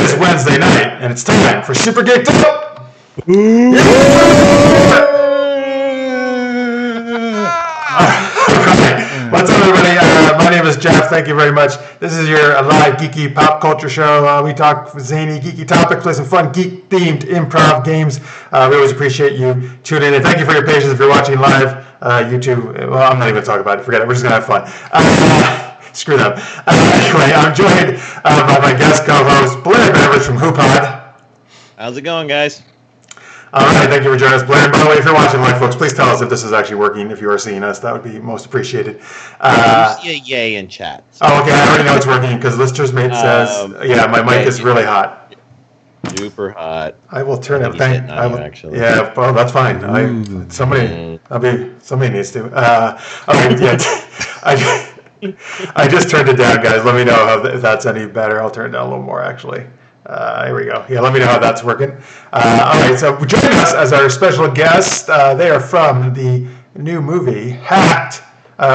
is Wednesday night, and it's time for Super Geeked Up! What's up, everybody? My name is Jeff. Thank you very much. This is your live geeky pop culture show. We talk zany, geeky topics, play some fun geek-themed improv games. We always appreciate you tuning in. Thank you for your patience if you're watching live. YouTube, well, I'm not even going to talk about it. Forget it. We're just going to have fun. Screw them. Anyway, I'm joined by my guest co-host, Blair Beveridge from HooPod. How's it going, guys? All right, thank you for joining us, Blair. And by the way, if you're watching live, folks, please tell us if this is actually working. If you are seeing us, that would be most appreciated. You see a yay in chat. So. Oh, okay, I already know it's working because Lister's mate says, yeah, my mic is really hot. Super hot. I will turn it. Actually. Yeah, well, that's fine. Somebody needs to. Okay, yeah. I just turned it down, guys. Let me know if that's any better. I'll turn it down a little more, actually. Here we go. Yeah, let me know how that's working. All right, so joining us as our special guest, they are from the new movie, Hacked.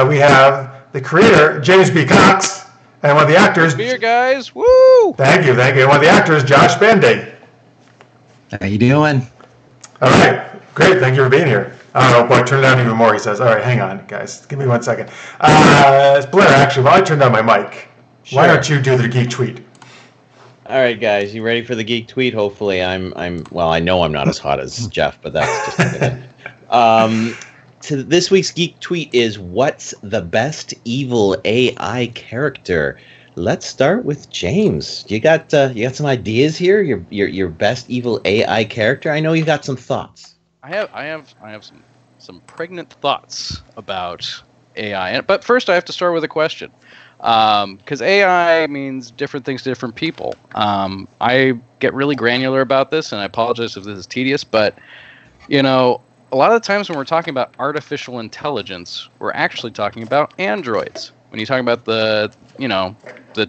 We have the creator, James B. Cox, and one of the actors... Beer, guys. Woo! Thank you. And one of the actors, Josh Banday. How you doing? All right. Great. Thank you for being here. Oh, boy, turn it down even more, he says. All right, hang on, guys. Give me 1 second. It's Blair, actually. While I turn down my mic, Why don't you do the geek tweet? All right, guys. You ready for the geek tweet? Hopefully, well, I know I'm not as hot as Jeff, but that's just to this week's geek tweet is, what's the best evil AI character? Let's start with James. You got some ideas here? Your best evil AI character? I know you got some thoughts. I have some pregnant thoughts about AI. But first, I have to start with a question, because AI means different things to different people. I get really granular about this, and I apologize if this is tedious, but a lot of the times when we're talking about artificial intelligence, we're actually talking about androids. When you talk about the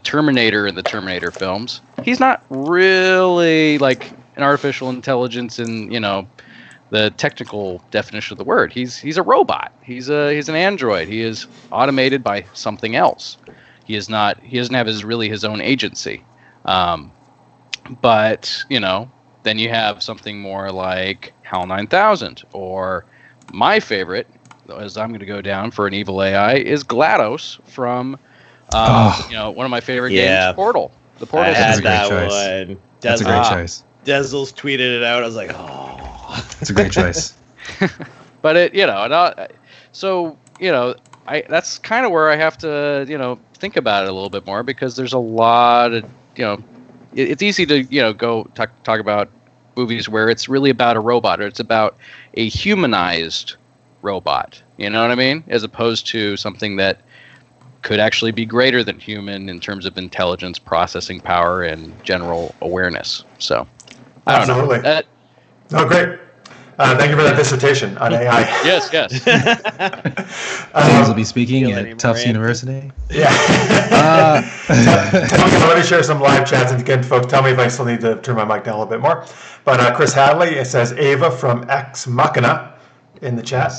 Terminator in the Terminator films, he's not really like an artificial intelligence in, the technical definition of the word. He's a robot. He's an android. He is automated by something else. He doesn't have his own agency. But then you have something more like HAL 9000, or my favorite, as I'm going to go down for an evil AI, is GLaDOS from one of my favorite games, Portal. The Portal. That's a great choice. That's a great choice. Dezel's tweeted it out. I was like, oh, that's a great choice. But that's kind of where I have to think about it a little bit more, because there's a lot of it's easy to go talk about movies where it's really about a robot, or it's about a humanized robot. You know what I mean? As opposed to something that could actually be greater than human in terms of intelligence, processing power, and general awareness. So, I don't know. Oh, great. Thank you for that dissertation on AI. Yes. James will be speaking at Tufts University. Yeah. Let me share some live chats, and again, folks, tell me if I still need to turn my mic down a little bit more. But Chris Hadley says Ava from Ex Machina in the chat.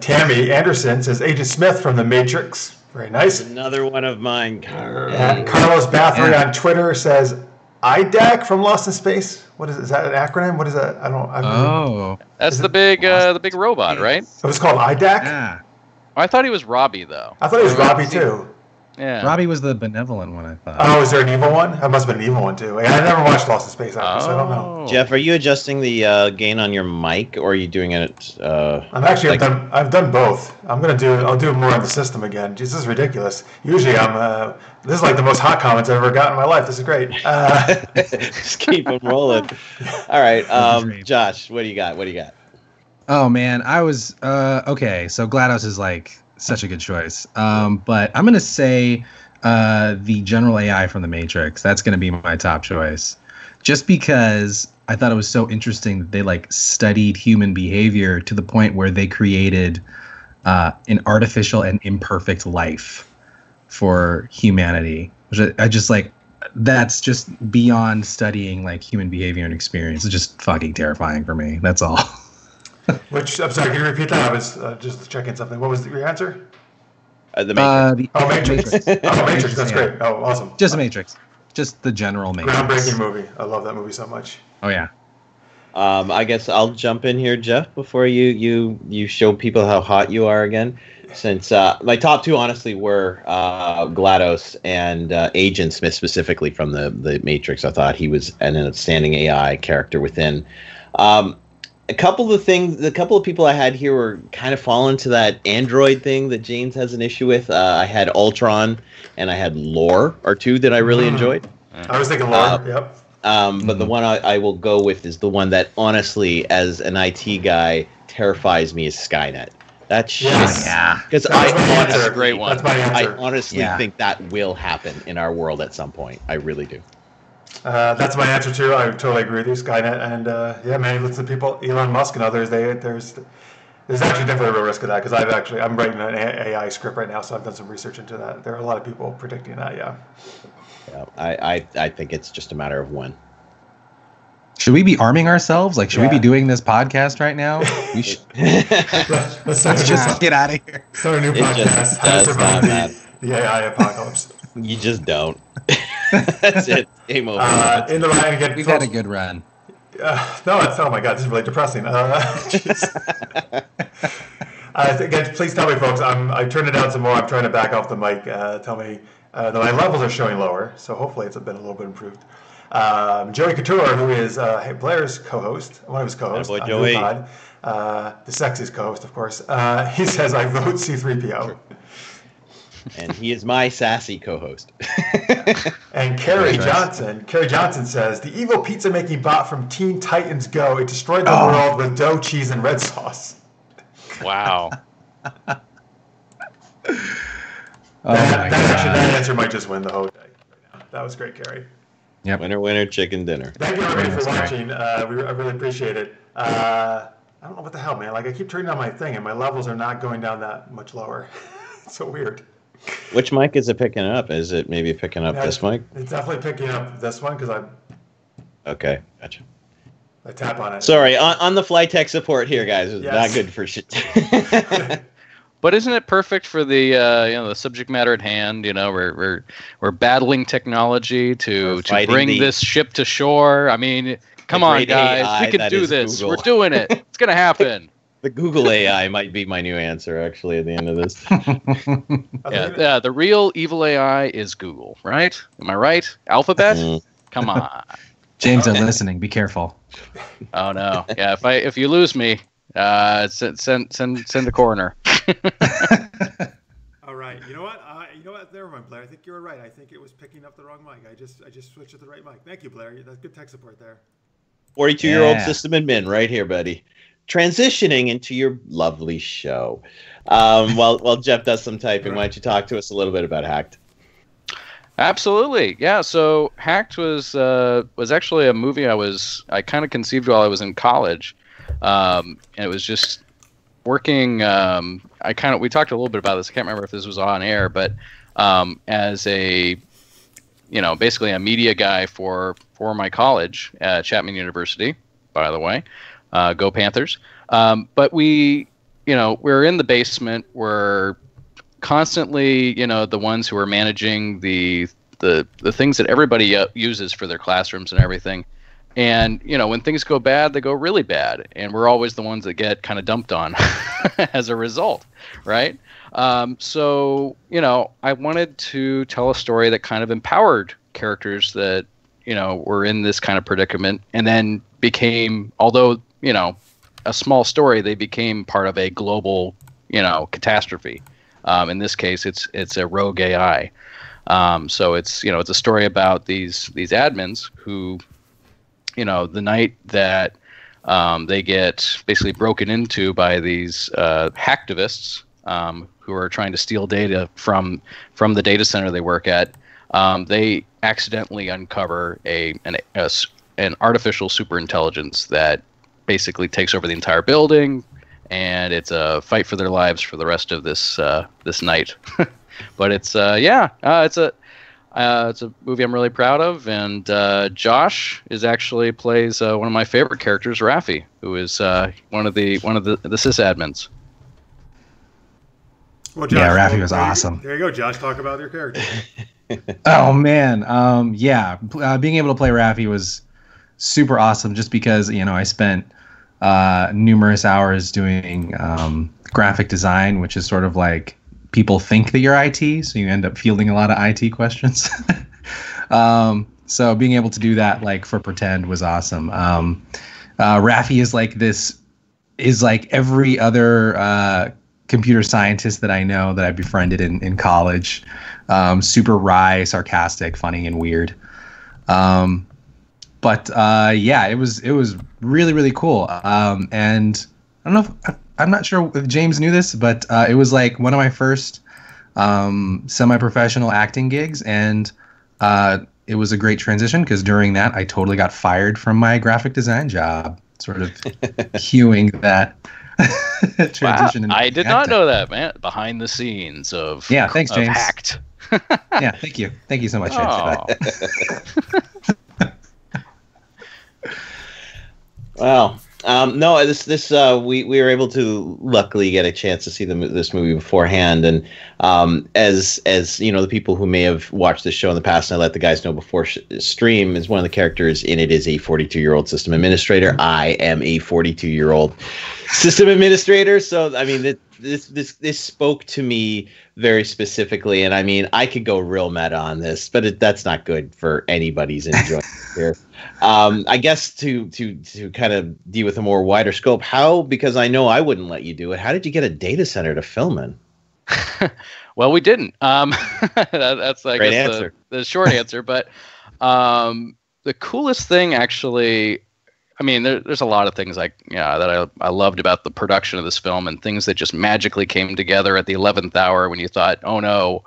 Tammy Anderson says Agent Smith from The Matrix. Very nice. Another one of mine. Carlos Bathory on Twitter says IDAC from Lost in Space. What is it? Is that an acronym? What is that? That's the big robot, right? So it's called IDAC? Yeah. I thought he was Robbie, though. I thought he was Robbie, too. Yeah. Robbie was the benevolent one, I thought. Oh, is there an evil one? That must have been an evil one, too. I never watched Lost in Space, actually, so I don't know. Jeff, are you adjusting the gain on your mic, or are you doing it? I've done both. I'll do more on the system again. This is ridiculous. Usually this is like the most hot comments I've ever gotten in my life. This is great. Just keep them rolling. All right, Josh, what do you got? Oh man, I was okay. So GLaDOS is like such a good choice. But I'm gonna say the general AI from The Matrix. That's gonna be my top choice, just because I thought it was so interesting that they studied human behavior to the point where they created an artificial and imperfect life for humanity, which I just that's just beyond studying human behavior and experience. It's just fucking terrifying for me. That's all. Which, I'm sorry, can you repeat that? I was just checking something. What was your answer? The Matrix. Matrix. Matrix. Matrix. That's great. Oh, awesome. Just a Matrix. just the general Matrix. Groundbreaking movie. I love that movie so much. Oh yeah. I guess I'll jump in here, Jeff, before you show people how hot you are again. Since my top two, honestly, were GLaDOS and Agent Smith, specifically from the Matrix. I thought he was an outstanding AI character within. A couple of people I had here were kind of fall into that Android thing that James has an issue with. I had Ultron and I had Lore, are two that I really enjoyed. I was thinking Lore, yep. But the one I will go with is the one that, honestly, as an IT guy, terrifies me is Skynet. That shit. Yeah. Because that's a great one. That's my answer. I honestly think that will happen in our world at some point. I really do. That's my answer too. I totally agree with you, Skynet. And yeah, man, listen to people, Elon Musk and others. There's actually definitely a real risk of that because I'm writing an AI script right now, so I've done some research into that. There are a lot of people predicting that. Yeah. Yeah, I think it's just a matter of when. Should we be arming ourselves? Like, should we be doing this podcast right now? We should. Let's just get out of here. Start a new podcast. How to survive the AI apocalypse. You just don't. That's it. Game over. In the line again. We've had a good run. No, oh my god, this is really depressing. Again, please tell me, folks. I turned it down some more. I'm trying to back off the mic. Tell me that my levels are showing lower, so hopefully it's been a little bit improved. Joey Couture, who is Blair's co-host, one of his co-hosts, boy, Joey. the sexiest co-host, of course. He says, "I vote C-3PO." And he is my sassy co-host. And Carrie Johnson says, "The evil pizza-making bot from Teen Titans Go. It destroyed the world with dough, cheese, and red sauce." Wow. That answer might just win the whole day. Right now. That was great, Carrie. Yep. Winner, winner, chicken dinner. Thank you everybody for watching. I really appreciate it. I don't know what the hell, man. Like, I keep turning on my thing, and my levels are not going down that much lower. It's so weird. Which mic is it picking up? Is it maybe picking up this mic? It's definitely picking up this one because Okay, gotcha. I tap on it. Sorry, on the fly tech support here, guys. It's not good for shit. But isn't it perfect for the the subject matter at hand? You know, we're battling technology to bring this ship to shore. I mean, come on, guys, AI, we can do this. Google. We're doing it. It's gonna happen. The Google AI might be my new answer, actually, at the end of this. Yeah, the real evil AI is Google, right? Am I right? Alphabet? Come on. James, they're listening. Be careful. Oh no. Yeah, if you lose me, send the coroner. All right. You know what? Never mind, Blair. I think you were right. I think it was picking up the wrong mic. I just switched to the right mic. Thank you, Blair. That's good tech support there. 42-year-old system admin right here, buddy. Transitioning into your lovely show. While Jeff does some typing, why don't you talk to us a little bit about Hacked? Absolutely, yeah. So Hacked was actually a movie I kind of conceived while I was in college, and it was just working. We talked a little bit about this. I can't remember if this was on air, but as a basically a media guy for my college at Chapman University, by the way. Go Panthers. But we're in the basement. We're constantly, the ones who are managing the things that everybody uses for their classrooms and everything. And, when things go bad, they go really bad. And we're always the ones that get kind of dumped on as a result, right? So, I wanted to tell a story that kind of empowered characters that, were in this kind of predicament and then became, although a small story, they became part of a global, catastrophe. In this case, it's a rogue AI. So it's a story about these admins who, the night that they get basically broken into by these hacktivists who are trying to steal data from the data center they work at, they accidentally uncover an artificial superintelligence that basically takes over the entire building, and it's a fight for their lives for the rest of this night. But it's a movie I'm really proud of, and Josh plays one of my favorite characters, Raffi, who is one of the sysadmins. Well, Josh, yeah, Raffi was awesome. There you go, Josh. Talk about your character. Oh man, yeah, being able to play Raffi was super awesome. Just because I spent numerous hours doing graphic design, which is sort of like people think that you're IT, so you end up fielding a lot of IT questions. So being able to do that like for pretend was awesome. Raffi is like every other computer scientist that I know that I befriended in college. Super wry, sarcastic, funny, and weird. But yeah, it was really, really cool. And I don't know if I'm not sure if James knew this, but it was like one of my first semi-professional acting gigs, and it was a great transition because during that I totally got fired from my graphic design job, sort of hewing that transition. Wow. I did not know that, man. Behind the scenes of thanks, James. Hacked. Yeah, thank you so much, James. For that. Wow. No, we were able to luckily get a chance to see this movie beforehand, and as the people who may have watched this show in the past, and I let the guys know before stream, is one of the characters in it is a 42-year-old system administrator. I am a 42-year-old system administrator, so I mean this spoke to me very specifically, and I mean I could go real meta on this, but that's not good for anybody's enjoyment here. I guess to kind of deal with a more wider scope, because I know I wouldn't let you do it, how did you get a data center to film in? Well, we didn't. That's I guess the short answer. But the coolest thing, actually, I mean, there's a lot of things that I loved about the production of this film, and things that just magically came together at the 11th hour when you thought, oh no,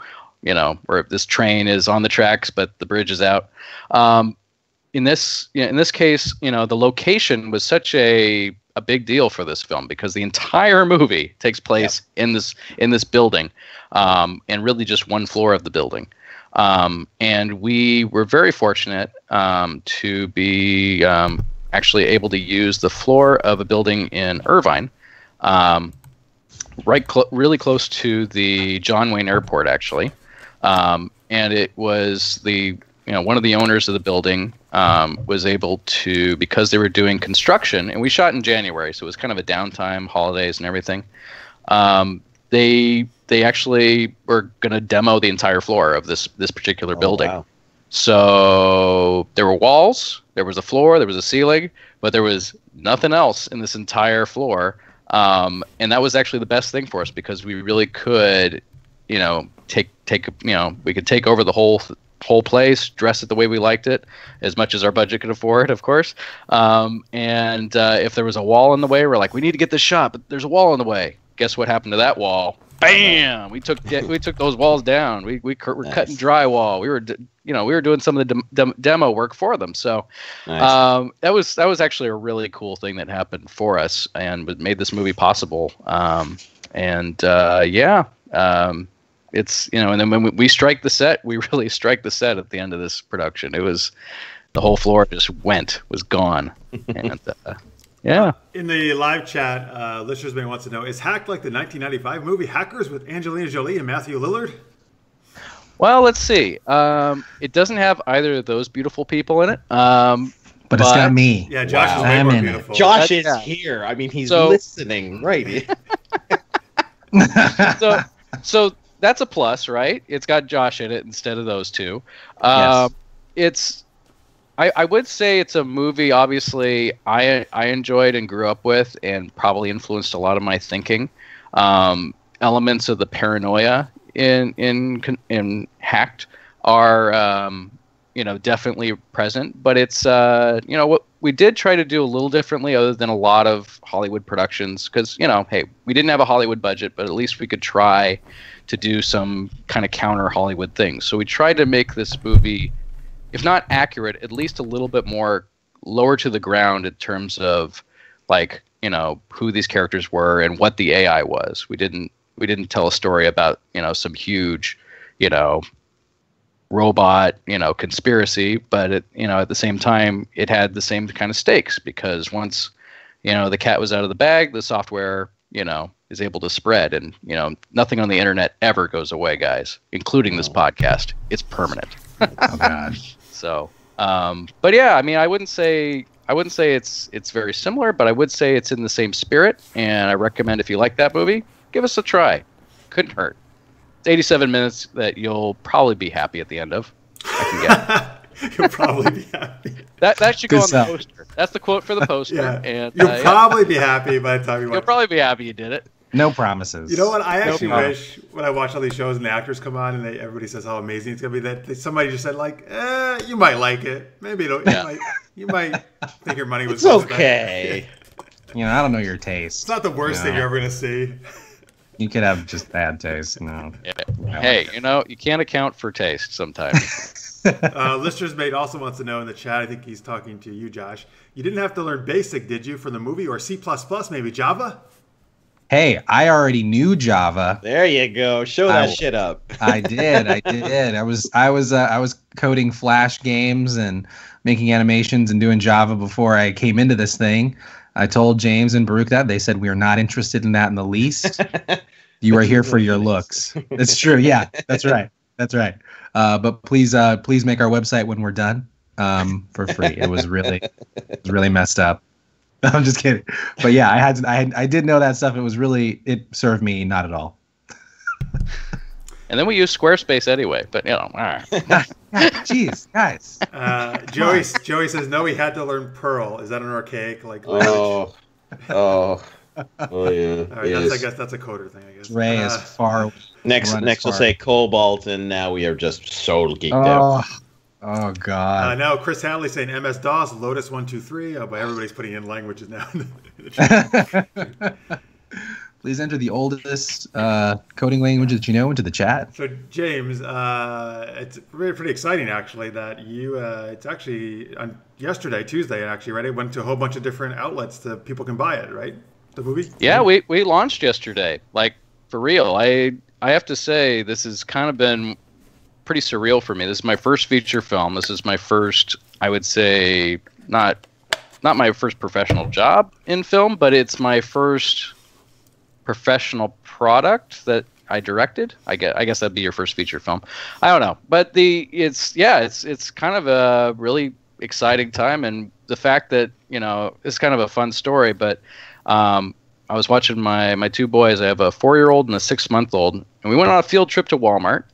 where this train is on the tracks, but the bridge is out. In this case, the location was such a big deal for this film because the entire movie takes place in this building, and really just one floor of the building. And we were very fortunate to be actually able to use the floor of a building in Irvine, really close to the John Wayne Airport, actually. And it was one of the owners of the building was able to, because they were doing construction, and we shot in January, so it was kind of a downtime, holidays and everything. They actually were going to demo the entire floor of this particular building. Wow. So there were walls, there was a floor, there was a ceiling, but there was nothing else in this entire floor. And that was actually the best thing for us because we really could, take we could take over the whole place, dress it the way we liked it, as much as our budget could afford, of course. And if there was a wall in the way, we're like, we need to get this shot, but there's a wall in the way. Guess what happened to that wall? Bam! We took those walls down. We were cutting drywall. We were doing some of the demo work for them. So nice. That was actually a really cool thing that happened for us and made this movie possible. It's and then when we strike the set, we really strike the set at the end of this production. It was the whole floor was gone. And yeah. In the live chat, listeners may want to know, is Hacked like the 1995 movie Hackers with Angelina Jolie and Matthew Lillard? Well, let's see. It doesn't have either of those beautiful people in it. But it's got me. Yeah, Josh is way more beautiful. Josh is here. I mean, he's listening, right? So that's a plus, right? It's got Josh in it instead of those two. Yes. I would say it's a movie, obviously, I enjoyed and grew up with and probably influenced a lot of my thinking. Elements of the paranoia in Hacked are, definitely present. But it's, what we did try to do a little differently other than a lot of Hollywood productions. Because, hey, we didn't have a Hollywood budget, but at least we could try to do some kind of counter Hollywood things. So we tried to make this movie, if not accurate, at least a little bit more lower to the ground in terms of who these characters were and what the AI was. We didn't tell a story about, some huge, robot, conspiracy, but it, at the same time, it had the same kind of stakes because once, the cat was out of the bag, the software, is able to spread. And nothing on the internet ever goes away, guys, including this podcast. It's permanent. Oh God. So, but yeah, I mean, I wouldn't say it's very similar, but I would say it's in the same spirit. And I recommend, if you like that movie, give us a try. Couldn't hurt. It's 87 minutes that you'll probably be happy at the end of. I can get. You'll probably be happy. That should go Good on stuff. the poster. That's the quote for the poster. Yeah. And You'll probably be happy by the time you watch. You'll probably be happy you did it. No promises. You know what? I actually problem. wish when I watch all these shows and the actors come on and everybody says how amazing it's gonna be, that somebody just said like, you might like it. Maybe it'll, you might think your money was. It's okay. I don't know your taste. It's not the worst thing you're ever gonna see. You could have just bad taste. No. Yeah. Hey, you can't account for taste sometimes. Listeners Mate also wants to know in the chat, I think he's talking to you, Josh. You didn't have to learn BASIC, did you, for the movie, or C++, maybe Java? Hey, I already knew Java. There you go. Show that shit up. I did. I was coding Flash games and making animations and doing Java before I came into this thing. I told James and Baruch that. They said we are not interested in that in the least. You are here for your looks. It's true. Yeah, that's right. That's right. But please make our website when we're done for free. It was really messed up. I'm just kidding. But yeah, I did know that stuff. It served me not at all. And then we use Squarespace anyway. But all right. Jeez, guys. Joey says no. He had to learn Perl. Is that an archaic language? Oh yeah. All right, I guess that's a coder thing. I guess. Ray is far. Next we'll say Cobalt, and now we are just so geeked out. Oh God. Now Chris Hadley saying MS DOS, Lotus 123. Oh, but everybody's putting in languages now. In the chat. Please enter the oldest coding language that you know into the chat. So James, it's pretty exciting actually that you. It's actually on yesterday, Tuesday, actually, right? It went to a whole bunch of different outlets that people can buy it, right? The movie. Yeah, we launched yesterday. Like for real. I have to say this has kind of been pretty surreal for me. This is my first feature film. This is my first, I would say, not my first professional job in film, but it's my first professional product that I directed. I guess that'd be your first feature film. I don't know, but it's kind of a really exciting time, and the fact that it's kind of a fun story. But I was watching my two boys. I have a 4-year-old and a 6-month-old, and we went on a field trip to Wal-Mart.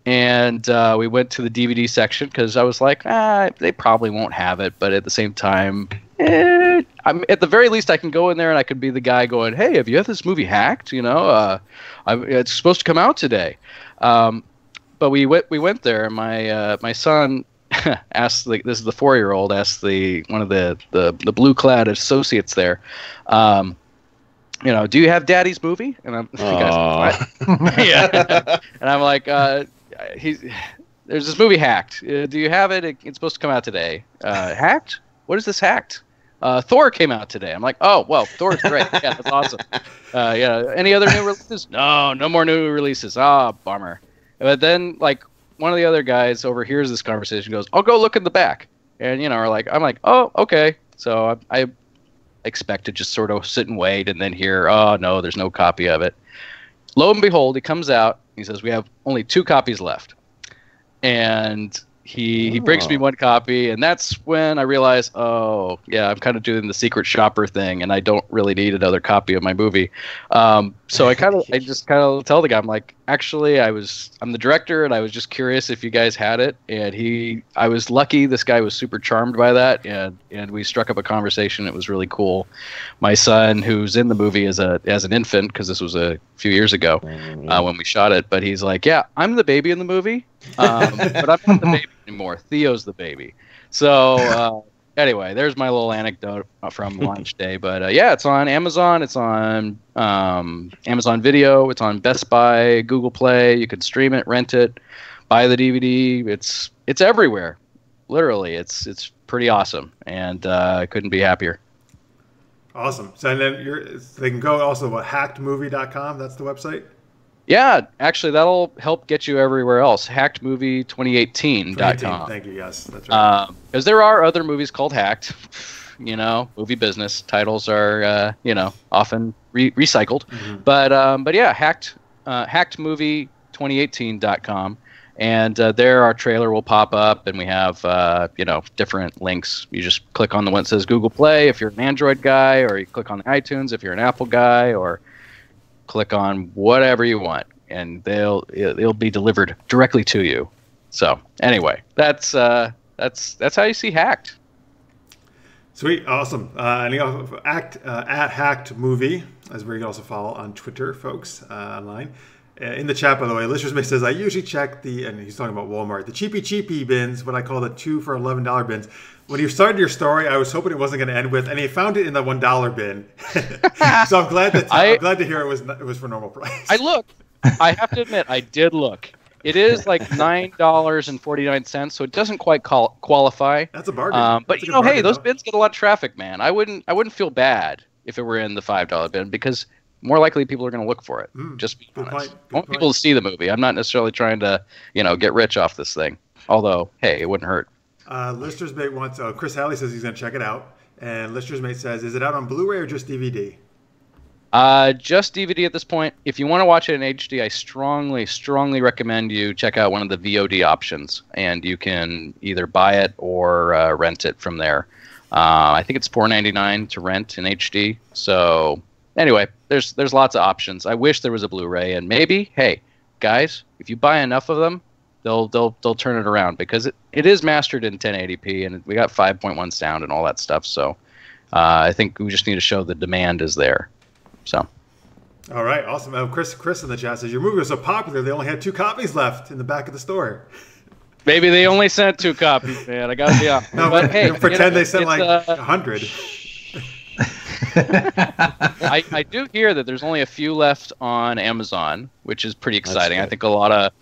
And we went to the DVD section because I was like, they probably won't have it. But at the same time, at the very least, I can go in there and I could be the guy going, hey, have you had this movie Hacked? It's supposed to come out today. But we went there, and my son asked, this is the 4-year-old, asked one of the blue-clad associates there, do you have Daddy's movie? And I'm like, what? Yeah. And I'm like, there's this movie Hacked. Do you have it? It's supposed to come out today. Hacked? What is this Hacked? Thor came out today. I'm like, oh, well, Thor's great. Yeah, that's awesome. Any other new releases? No more new releases. Bummer. But then, like, one of the other guys overhears this conversation, goes, I'll go look in the back. And, I'm like, oh, okay. So I expect to just sort of sit and wait and then hear, oh, no, there's no copy of it. Lo and behold, he comes out. He says, we have only 2 copies left. And he brings me 1 copy, and that's when I realized, oh, yeah, I'm kind of doing the secret shopper thing, and I don't really need another copy of my movie. So I just tell the guy, I'm like, actually, I'm the director, and I was just curious if you guys had it. And I was lucky. This guy was super charmed by that, and we struck up a conversation. It was really cool. My son, who's in the movie as an infant, because this was a few years ago when we shot it, but he's like, yeah, I'm the baby in the movie, but I'm not the baby anymore. Theo's the baby. So anyway, there's my little anecdote from launch day. But yeah, it's on Amazon. It's on Amazon Video. It's on Best Buy, Google Play. You can stream it, rent it, buy the DVD. It's everywhere. Literally, it's pretty awesome, and I couldn't be happier. Awesome. So and then they can go also to hackedmovie.com. That's the website. Yeah, actually, that'll help get you everywhere else. Hackedmovie2018.com. Thank you. Yes, that's right. Because there are other movies called Hacked. movie business. Titles are, often recycled. But yeah, hackedmovie2018.com. And there our trailer will pop up, and we have, different links. You just click on the one that says Google Play if you're an Android guy, or you click on the iTunes if you're an Apple guy, or click on whatever you want, and it'll be delivered directly to you. So anyway, that's how you see Hacked. Sweet, awesome. And at Hacked Movie, as where you can also follow on Twitter, folks, online. In the chat, by the way, Listeners May says, I usually check and he's talking about Walmart, the cheapy bins, what I call the 2 for $11 bins. When you started your story, I was hoping it wasn't going to end with, and he found it in the $1 bin. So I'm glad to hear it was for normal price. I looked. I have to admit, I did look. It is like $9.49, so it doesn't quite qualify. That's a bargain. But hey, those bins get a lot of traffic, man. I wouldn't feel bad if it were in the $5 bin, because more likely people are going to look for it. Just be honest. I want people to see the movie. I'm not necessarily trying to, get rich off this thing. Although, hey, it wouldn't hurt. Lister's Mate wants. Chris Halley says he's going to check it out, and Lister's Mate says, "Is it out on Blu-ray or just DVD?" Just DVD at this point. If you want to watch it in HD, I strongly recommend you check out one of the VOD options, and you can either buy it or rent it from there. I think it's $4.99 to rent in HD. So anyway, there's lots of options. I wish there was a Blu-ray, and maybe, hey, guys, if you buy enough of them, they'll turn it around, because it is mastered in 1080p, and we got 5.1 sound and all that stuff. So I think we just need to show the demand is there. So, all right, awesome. Chris in the chat says your movie was so popular they only had 2 copies left in the back of the store. Maybe they only sent 2 copies, man. I gotta be honest. No, but hey, pretend they sent like 100. I do hear that there's only a few left on Amazon, which is pretty exciting. I think a lot of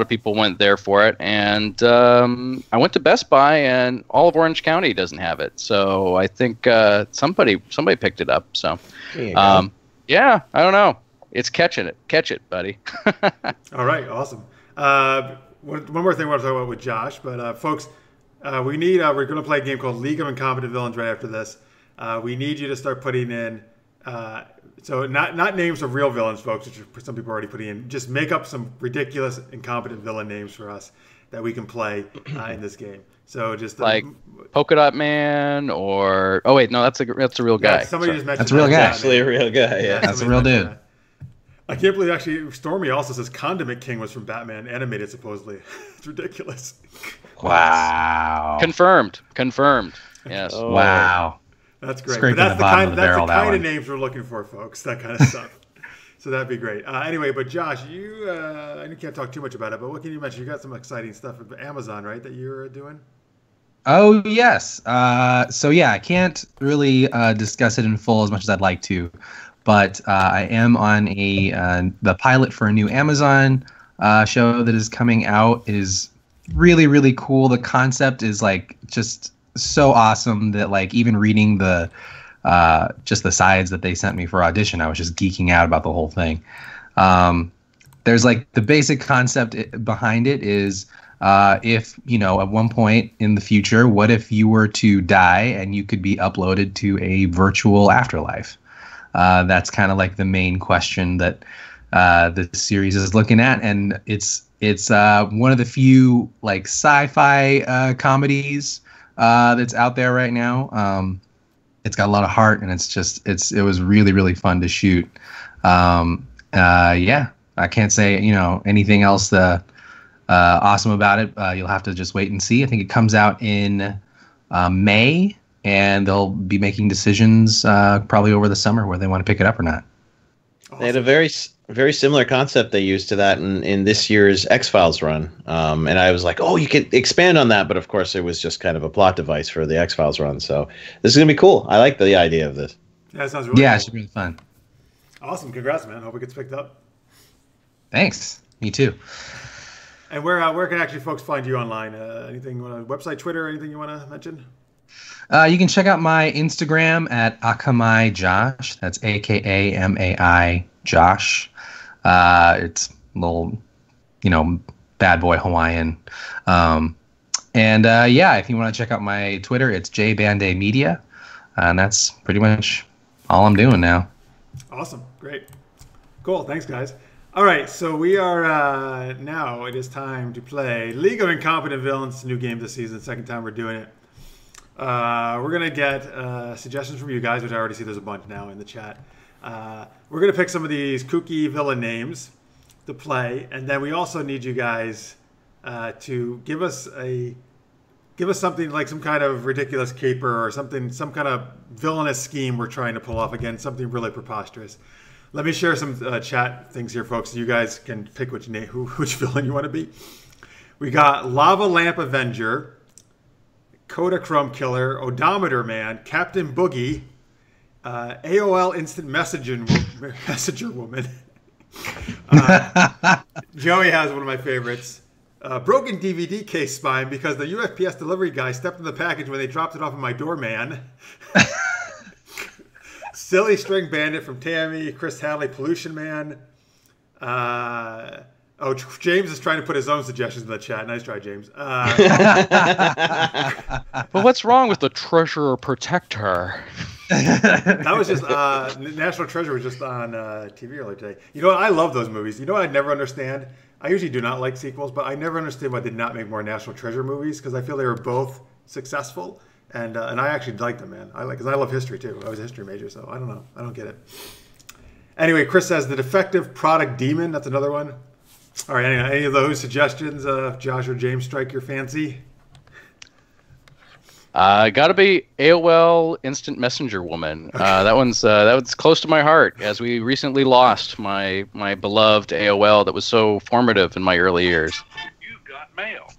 people went there for it, and I went to Best Buy, and all of Orange County doesn't have it. So I think somebody picked it up. So yeah, I don't know. It's catch it, buddy. All right, awesome. One more thing I want to talk about with Josh, but folks, we're going to play a game called League of Incompetent Villains right after this. We need you to start putting in. So not names of real villains, folks, which some people are already putting in. Just make up some ridiculous, incompetent villain names for us that we can play in this game. So just like Polka Dot Man, or that's a real guy. Yeah, somebody just mentioned that's a real guy. Actually, a real guy. Yeah, that's a real dude. I can't believe actually Stormy also says Condiment King was from Batman animated supposedly. It's ridiculous. Wow. Confirmed. Yes. Oh. Wow. That's great. Scraping But that's the bottom of the barrel, the kind of names we're looking for, folks. That kind of stuff. So that'd be great. Anyway, but Josh, you can't talk too much about it, but what can you mention? You got some exciting stuff at Amazon, right, that you're doing? Oh, yes. So yeah, I can't really discuss it in full as much as I'd like to, but I am on the pilot for a new Amazon show that is coming out. It is really, really cool. The concept is like just so awesome that like even reading the just the sides that they sent me for audition, I was just geeking out about the whole thing. There's like the basic concept behind it is if, at one point in the future, what if you were to die and you could be uploaded to a virtual afterlife? That's kind of like the main question that the series is looking at, and it's one of the few like sci-fi comedies that's out there right now. It's got a lot of heart, and it was really, really fun to shoot. Yeah, I can't say anything else awesome about it. You'll have to just wait and see. I think it comes out in May, and they'll be making decisions probably over the summer where they want to pick it up or not. Awesome. They had a very, very similar concept they used to that in this year's X-Files run. And I was like, oh, you could expand on that. But of course, it was just kind of a plot device for the X-Files run. So this is going to be cool. I like the idea of this. Yeah, it sounds really cool. It should be really fun. Awesome. Congrats, man. Hope it gets picked up. Thanks. Me too. And where can actually folks find you online? Anything you want to, website, Twitter, anything you want to mention? You can check out my Instagram at Akamai Josh. That's AKAMAI Josh. It's a little, bad boy Hawaiian. And yeah, if you want to check out my Twitter, it's jbanday media, and that's pretty much all I'm doing now. Awesome, great, cool. Thanks, guys. All right, so we are now. It is time to play League of Incompetent Villains, new game this season. Second time we're doing it. We're gonna get suggestions from you guys, which I already see there's a bunch now in the chat. We're gonna pick some of these kooky villain names to play, and then we also need you guys to give us something like some kind of ridiculous caper or something, some kind of villainous scheme we're trying to pull off. Again, something really preposterous. Let me share some chat things here, folks, so you guys can pick which villain you want to be. We got Lava Lamp Avenger, Kodachrome Killer, Odometer Man, Captain Boogie, AOL Instant Messenger Woman. Joey has one of my favorites. Broken DVD case spine because the USPS delivery guy stepped in the package when they dropped it off at my doorman. Silly String Bandit from Tammy, Chris Hadley, Pollution Man. James is trying to put his own suggestions in the chat. Nice try, James. But what's wrong with the Treasurer Protector? That was just National Treasure was just on TV earlier today. You know what? I love those movies. You know what I never understand? I usually do not like sequels, but I never understand why they did not make more National Treasure movies, because I feel they were both successful, and I actually like them, man. Because I love history too. I was a history major, so I don't know. I don't get it. Anyway, Chris says the defective product demon. That's another one. All right. Anyway, any of those suggestions, Josh or James, strike your fancy? Gotta be AOL Instant Messenger Woman. Okay. That one's close to my heart, as we recently lost my beloved AOL that was so formative in my early years. You've got mail.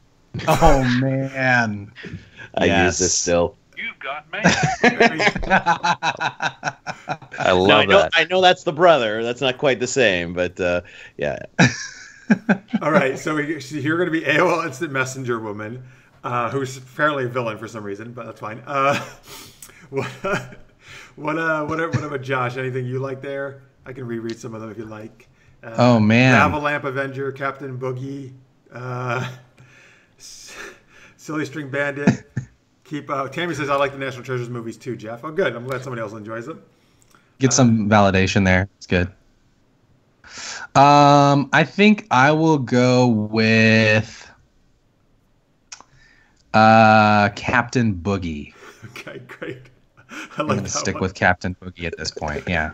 Oh man, I use this still. You've got mail. I love that. I know that's the brother. That's not quite the same, but yeah. All right, so you're going to be AOL Instant Messenger Woman. Who's apparently a villain for some reason, but that's fine. What about Josh? Anything you like there? I can reread some of them if you like. Oh man! Lava Lamp Avenger, Captain Boogie, Silly String Bandit. Tammy says I like the National Treasures movies too, Jeff. Oh, good. I'm glad somebody else enjoys them. Get some validation there. It's good. I think I will go with Captain Boogie. Okay, great. I'm going to stick with Captain Boogie at this point. Yeah.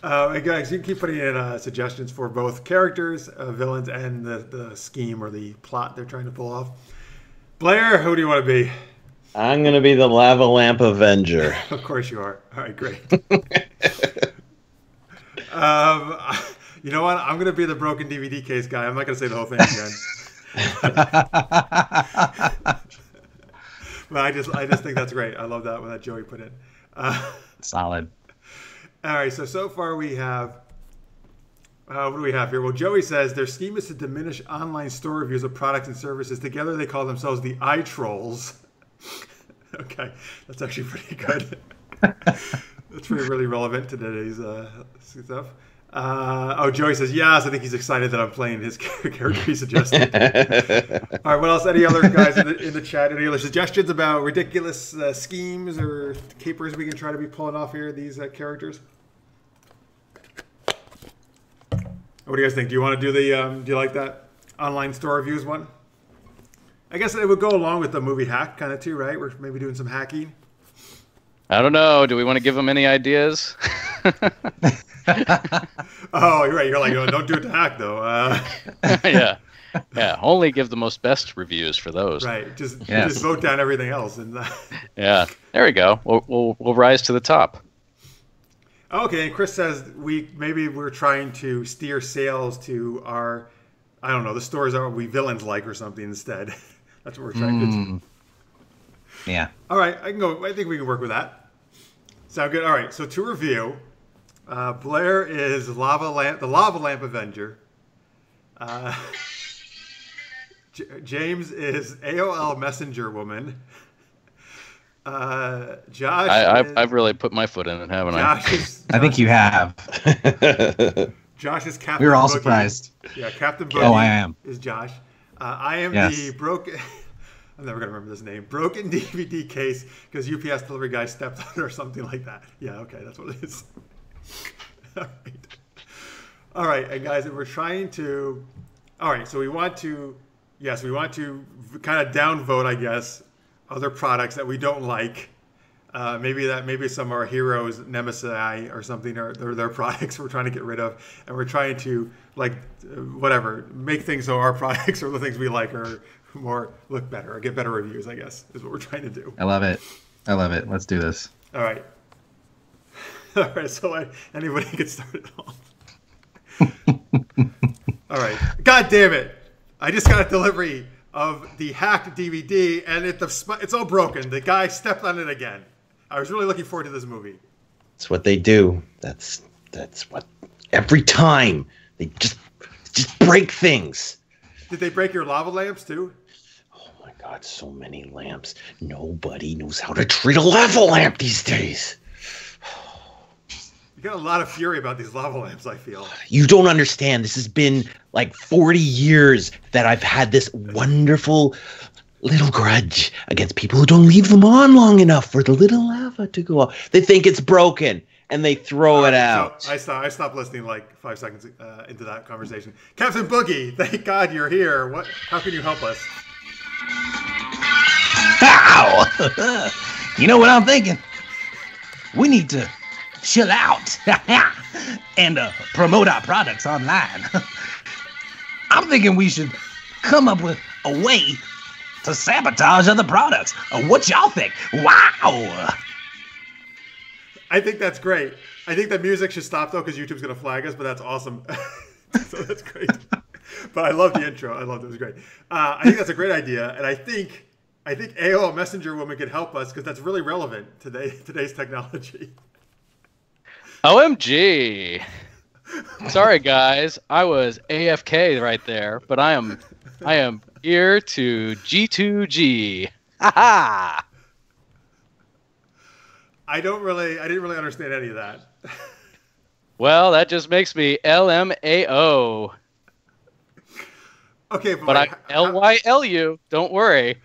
Guys, you can keep putting in suggestions for both characters, villains, and the scheme or the plot they're trying to pull off. Blair, who do you want to be? I'm going to be the Lava Lamp Avenger. Of course you are. All right, great. You know what? I'm going to be the broken DVD case guy. I'm not going to say the whole thing again. But I just think that's great. I love that one that Joey put in. Solid. All right, so far we have, what do we have here? Well, Joey says their scheme is to diminish online store reviews of products and services. Together they call themselves the iTrolls. Okay, that's actually pretty good. That's really relevant to today's stuff. Joey says, yes, I think he's excited that I'm playing his character he suggested. All right, what else? Any other guys in the chat? Any other suggestions about ridiculous schemes or capers we can try to be pulling off here, these characters? What do you guys think? Do you want to do do you like that online store reviews one? I guess it would go along with the movie Hack kind of too, right? We're maybe doing some hacking. I don't know. Do we want to give them any ideas? Oh, you're right. You're like, don't do it to Hack, though. Yeah. Only give the most best reviews for those. Right. Just vote down everything else. And yeah. There we go. We'll rise to the top. Okay. And Chris says we're trying to steer sales to our, I don't know, the stores that we villains like or something instead. That's what we're trying to do. Yeah. All right. I think we can work with that. Sound good? All right. So to review. Blair is the Lava Lamp Avenger. James is AOL Messenger Woman. Josh, I've really put my foot in it, haven't I? I think you have. Josh is Captain. We were all Boogie. surprised. Yeah, Captain Boogie. Oh, I am. Is Josh. I am the I'm never gonna remember this name. Broken DVD case because UPS delivery guy stepped on it or something like that. Yeah, okay, that's what it is. All right, and guys, we're trying to. All right, so we want to kind of downvote, I guess, other products that we don't like. Maybe some of our heroes, nemesis or something, or their products we're trying to get rid of, and we're trying to make things so our products or the things we like are more look better or get better reviews. I guess is what we're trying to do. I love it. Let's do this. All right. All right. So anybody can start it off. All right. God damn it! I just got a delivery of the hacked DVD, and it's all broken. The guy stepped on it again. I was really looking forward to this movie. That's what they do. That's what every time they just break things. Did they break your lava lamps too? Oh my God, so many lamps. Nobody knows how to treat a lava lamp these days. You got a lot of fury about these lava lamps, I feel. You don't understand. This has been like 40 years that I've had this wonderful little grudge against people who don't leave them on long enough for the little lava to go off. They think it's broken and they throw it out. So I stopped listening like 5 seconds into that conversation. Captain Boogie, thank God you're here. How can you help us? Ow! You know what I'm thinking? We need to chill out and promote our products online. I'm thinking we should come up with a way to sabotage other products. What y'all think? Wow! I think that's great. I think the music should stop though because YouTube's gonna flag us, but that's awesome. So that's great. But I love the intro. I loved it. It was great. I think that's a great idea, and I think AOL Messenger Woman could help us because that's really relevant to today's technology. OMG. Sorry guys, I was AFK right there, but I am here to G2G. Ha I didn't really understand any of that. Well, that just makes me LMAO. Okay, but I LYLU. Don't worry.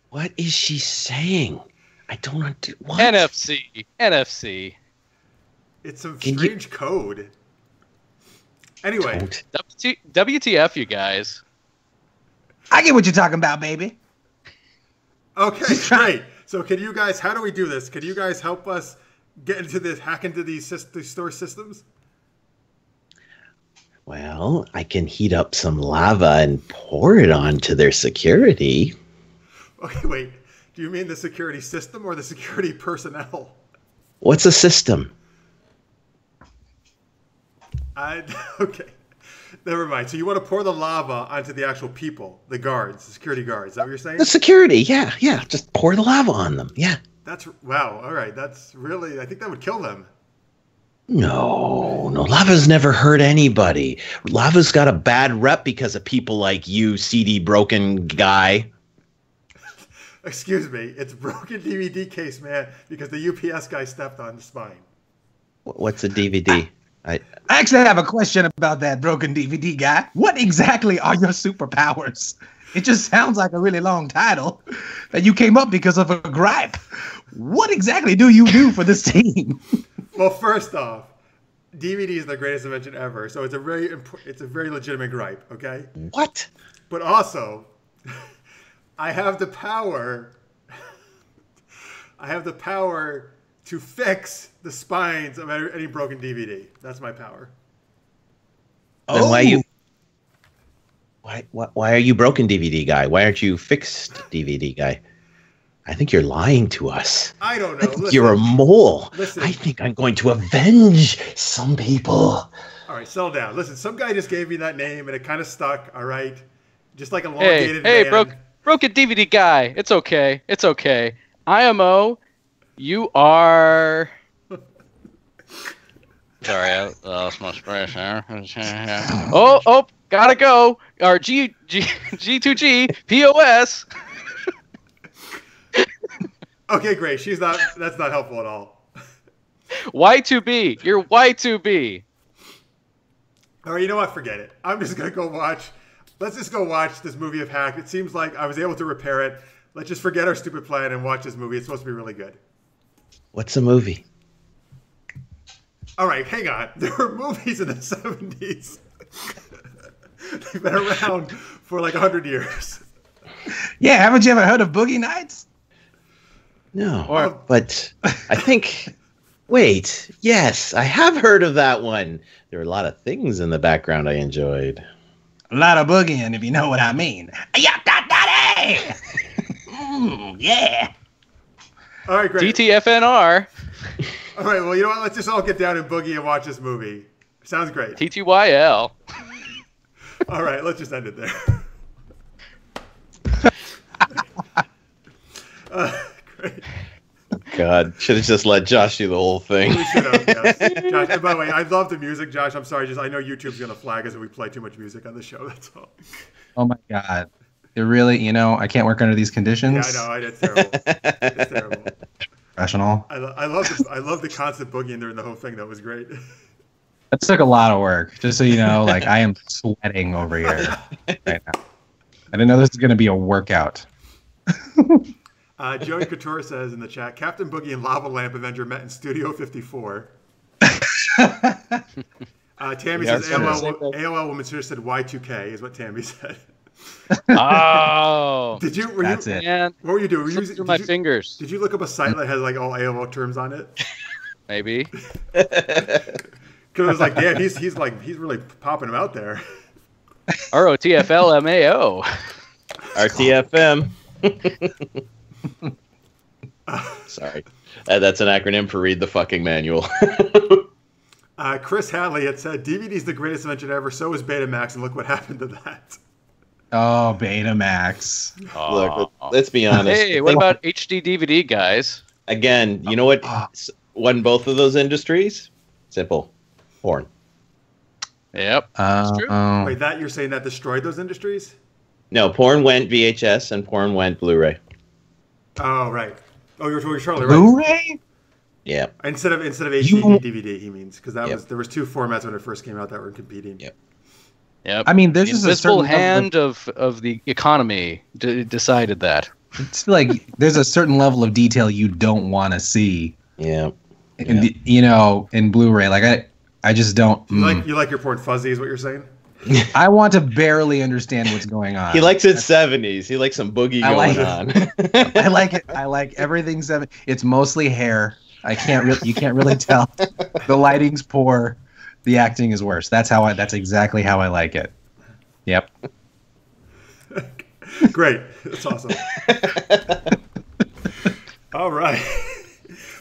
What is she saying? I don't understand. What? NFC. It's some strange code. Anyway. WTF, you guys. I get what you're talking about, baby. Okay, great. So can you guys, how do we do this? Can you guys help us hack into these store systems? Well, I can heat up some lava and pour it onto their security. Okay, wait. Do you mean the security system or the security personnel? What's a system? Okay. Never mind. So you want to pour the lava onto the actual people, the guards, the security guards. Is that what you're saying? The security, yeah. Just pour the lava on them, yeah. Wow. All right. That's really, I think that would kill them. No. Lava's never hurt anybody. Lava's got a bad rep because of people like you, CD broken guy. Excuse me. It's broken DVD case, man, because the UPS guy stepped on the spine. What's a DVD? I actually have a question about that broken DVD guy. What exactly are your superpowers? It just sounds like a really long title that you came up because of a gripe. What exactly do you do for this team? Well, first off, DVD is the greatest invention ever, so it's a very legitimate gripe, okay? What? But also, I have the power to fix the spines of any broken DVD. That's my power. Then why are you broken DVD guy? Why aren't you fixed DVD guy? I think you're lying to us. I don't know. I think you're a mole. Listen. I think I'm going to avenge some people. All right, settle down. Listen, some guy just gave me that name and it kind of stuck, all right? Just like a elongated Hey, man. broken DVD guy. It's okay. IMO, you are... Sorry, I lost my expression. Oh, gotta go. Our G2G, POS. Okay, great. That's not helpful at all. Y2B. You're Y2B. All right, you know what? Forget it. I'm just going to go watch. Let's just go watch this movie of Hack. It seems like I was able to repair it. let's just forget our stupid plan and watch this movie. It's supposed to be really good. What's a movie? All right, hang on. There were movies in the 70s. They've been around for like 100 years. Yeah, haven't you ever heard of Boogie Nights? No, but I think... Wait, yes, I have heard of that one. There were a lot of things in the background I enjoyed. A lot of boogieing, if you know what I mean. Yeah. All right, great. TTFNR. All right, well, you know what? Let's just all get down and boogie and watch this movie. Sounds great. TTYL. All right, let's just end it there. Great. God, should have just let Josh do the whole thing. We should have, yes. Josh, and by the way, I love the music, Josh. I'm sorry, I know YouTube's going to flag us if we play too much music on the show, that's all. Oh my God. It really, I can't work under these conditions. Yeah, I know, it's terrible. It's terrible. Professional. I love the constant boogieing during the whole thing. That was great. That took a lot of work, just so you know. Like, I am sweating over here right now. I didn't know this was going to be a workout. Joey Couture says in the chat, Captain Boogie and Lava Lamp Avenger met in Studio 54. Tammy says, AOL Woman Search said Y2K is what Tammy said. Oh. That's it. What were you doing? Were you through my fingers. Did you look up a site that has like all AOL terms on it? Maybe. Because it was like, damn, he's really popping them out there. ROTFLMAO. RTFM. Sorry. That's an acronym for read the fucking manual. Chris Hadley had said, DVD's the greatest invention ever, so is Betamax, and look what happened to that. Oh, Betamax. Look, let's be honest. Hey, what about HD DVD, guys? Again, you know what won both of those industries? Simple. Porn. Yep. That's true. Wait, you're saying that destroyed those industries? No, porn went VHS and porn went Blu-ray. Oh, right. Oh, you're totally right. Blu-ray? Yeah. Instead of HD DVD, he means, because there was two formats when it first came out that were competing. Yep. Yep. I mean, there's the just a invisible certain hand of the economy decided that. It's like there's a certain level of detail you don't want to see. Yeah. In Blu-ray, like I just don't. You like your porn fuzzy, is what you're saying? I want to barely understand what's going on. He likes it 70s. He likes some boogie going on. I like it. I like everything 70s. It's mostly hair. You can't really tell. The lighting's poor. The acting is worse. That's exactly how I like it. Yep. Great. That's awesome. All right.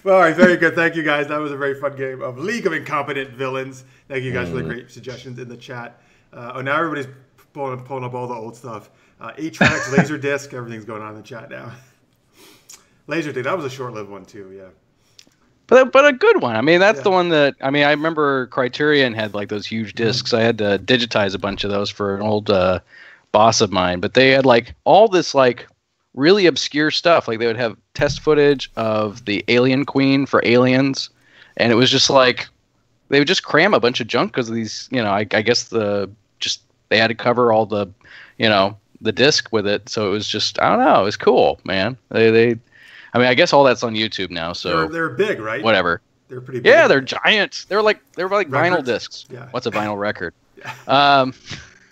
Well, all right, very good. Thank you, guys. That was a very fun game of League of Incompetent Villains. Thank you guys for the great suggestions in the chat. Now everybody's pulling up all the old stuff. 8-tracks, Laserdisc, everything's going on in the chat now. Laserdisc, that was a short-lived one too, yeah. But a good one. I mean, that's the one that I remember Criterion had like those huge discs. I had to digitize a bunch of those for an old boss of mine. But they had like all this like really obscure stuff. Like they would have test footage of the Alien Queen for Aliens, and it was just like they would just cram a bunch of junk because of these. I guess they had to cover all the the disc with it. So it was just I don't know. It was cool, man. I guess all that's on YouTube now. So they're big, right? Whatever. They're pretty big. Yeah, they're giant. They're like vinyl discs. Yeah. What's a vinyl record? In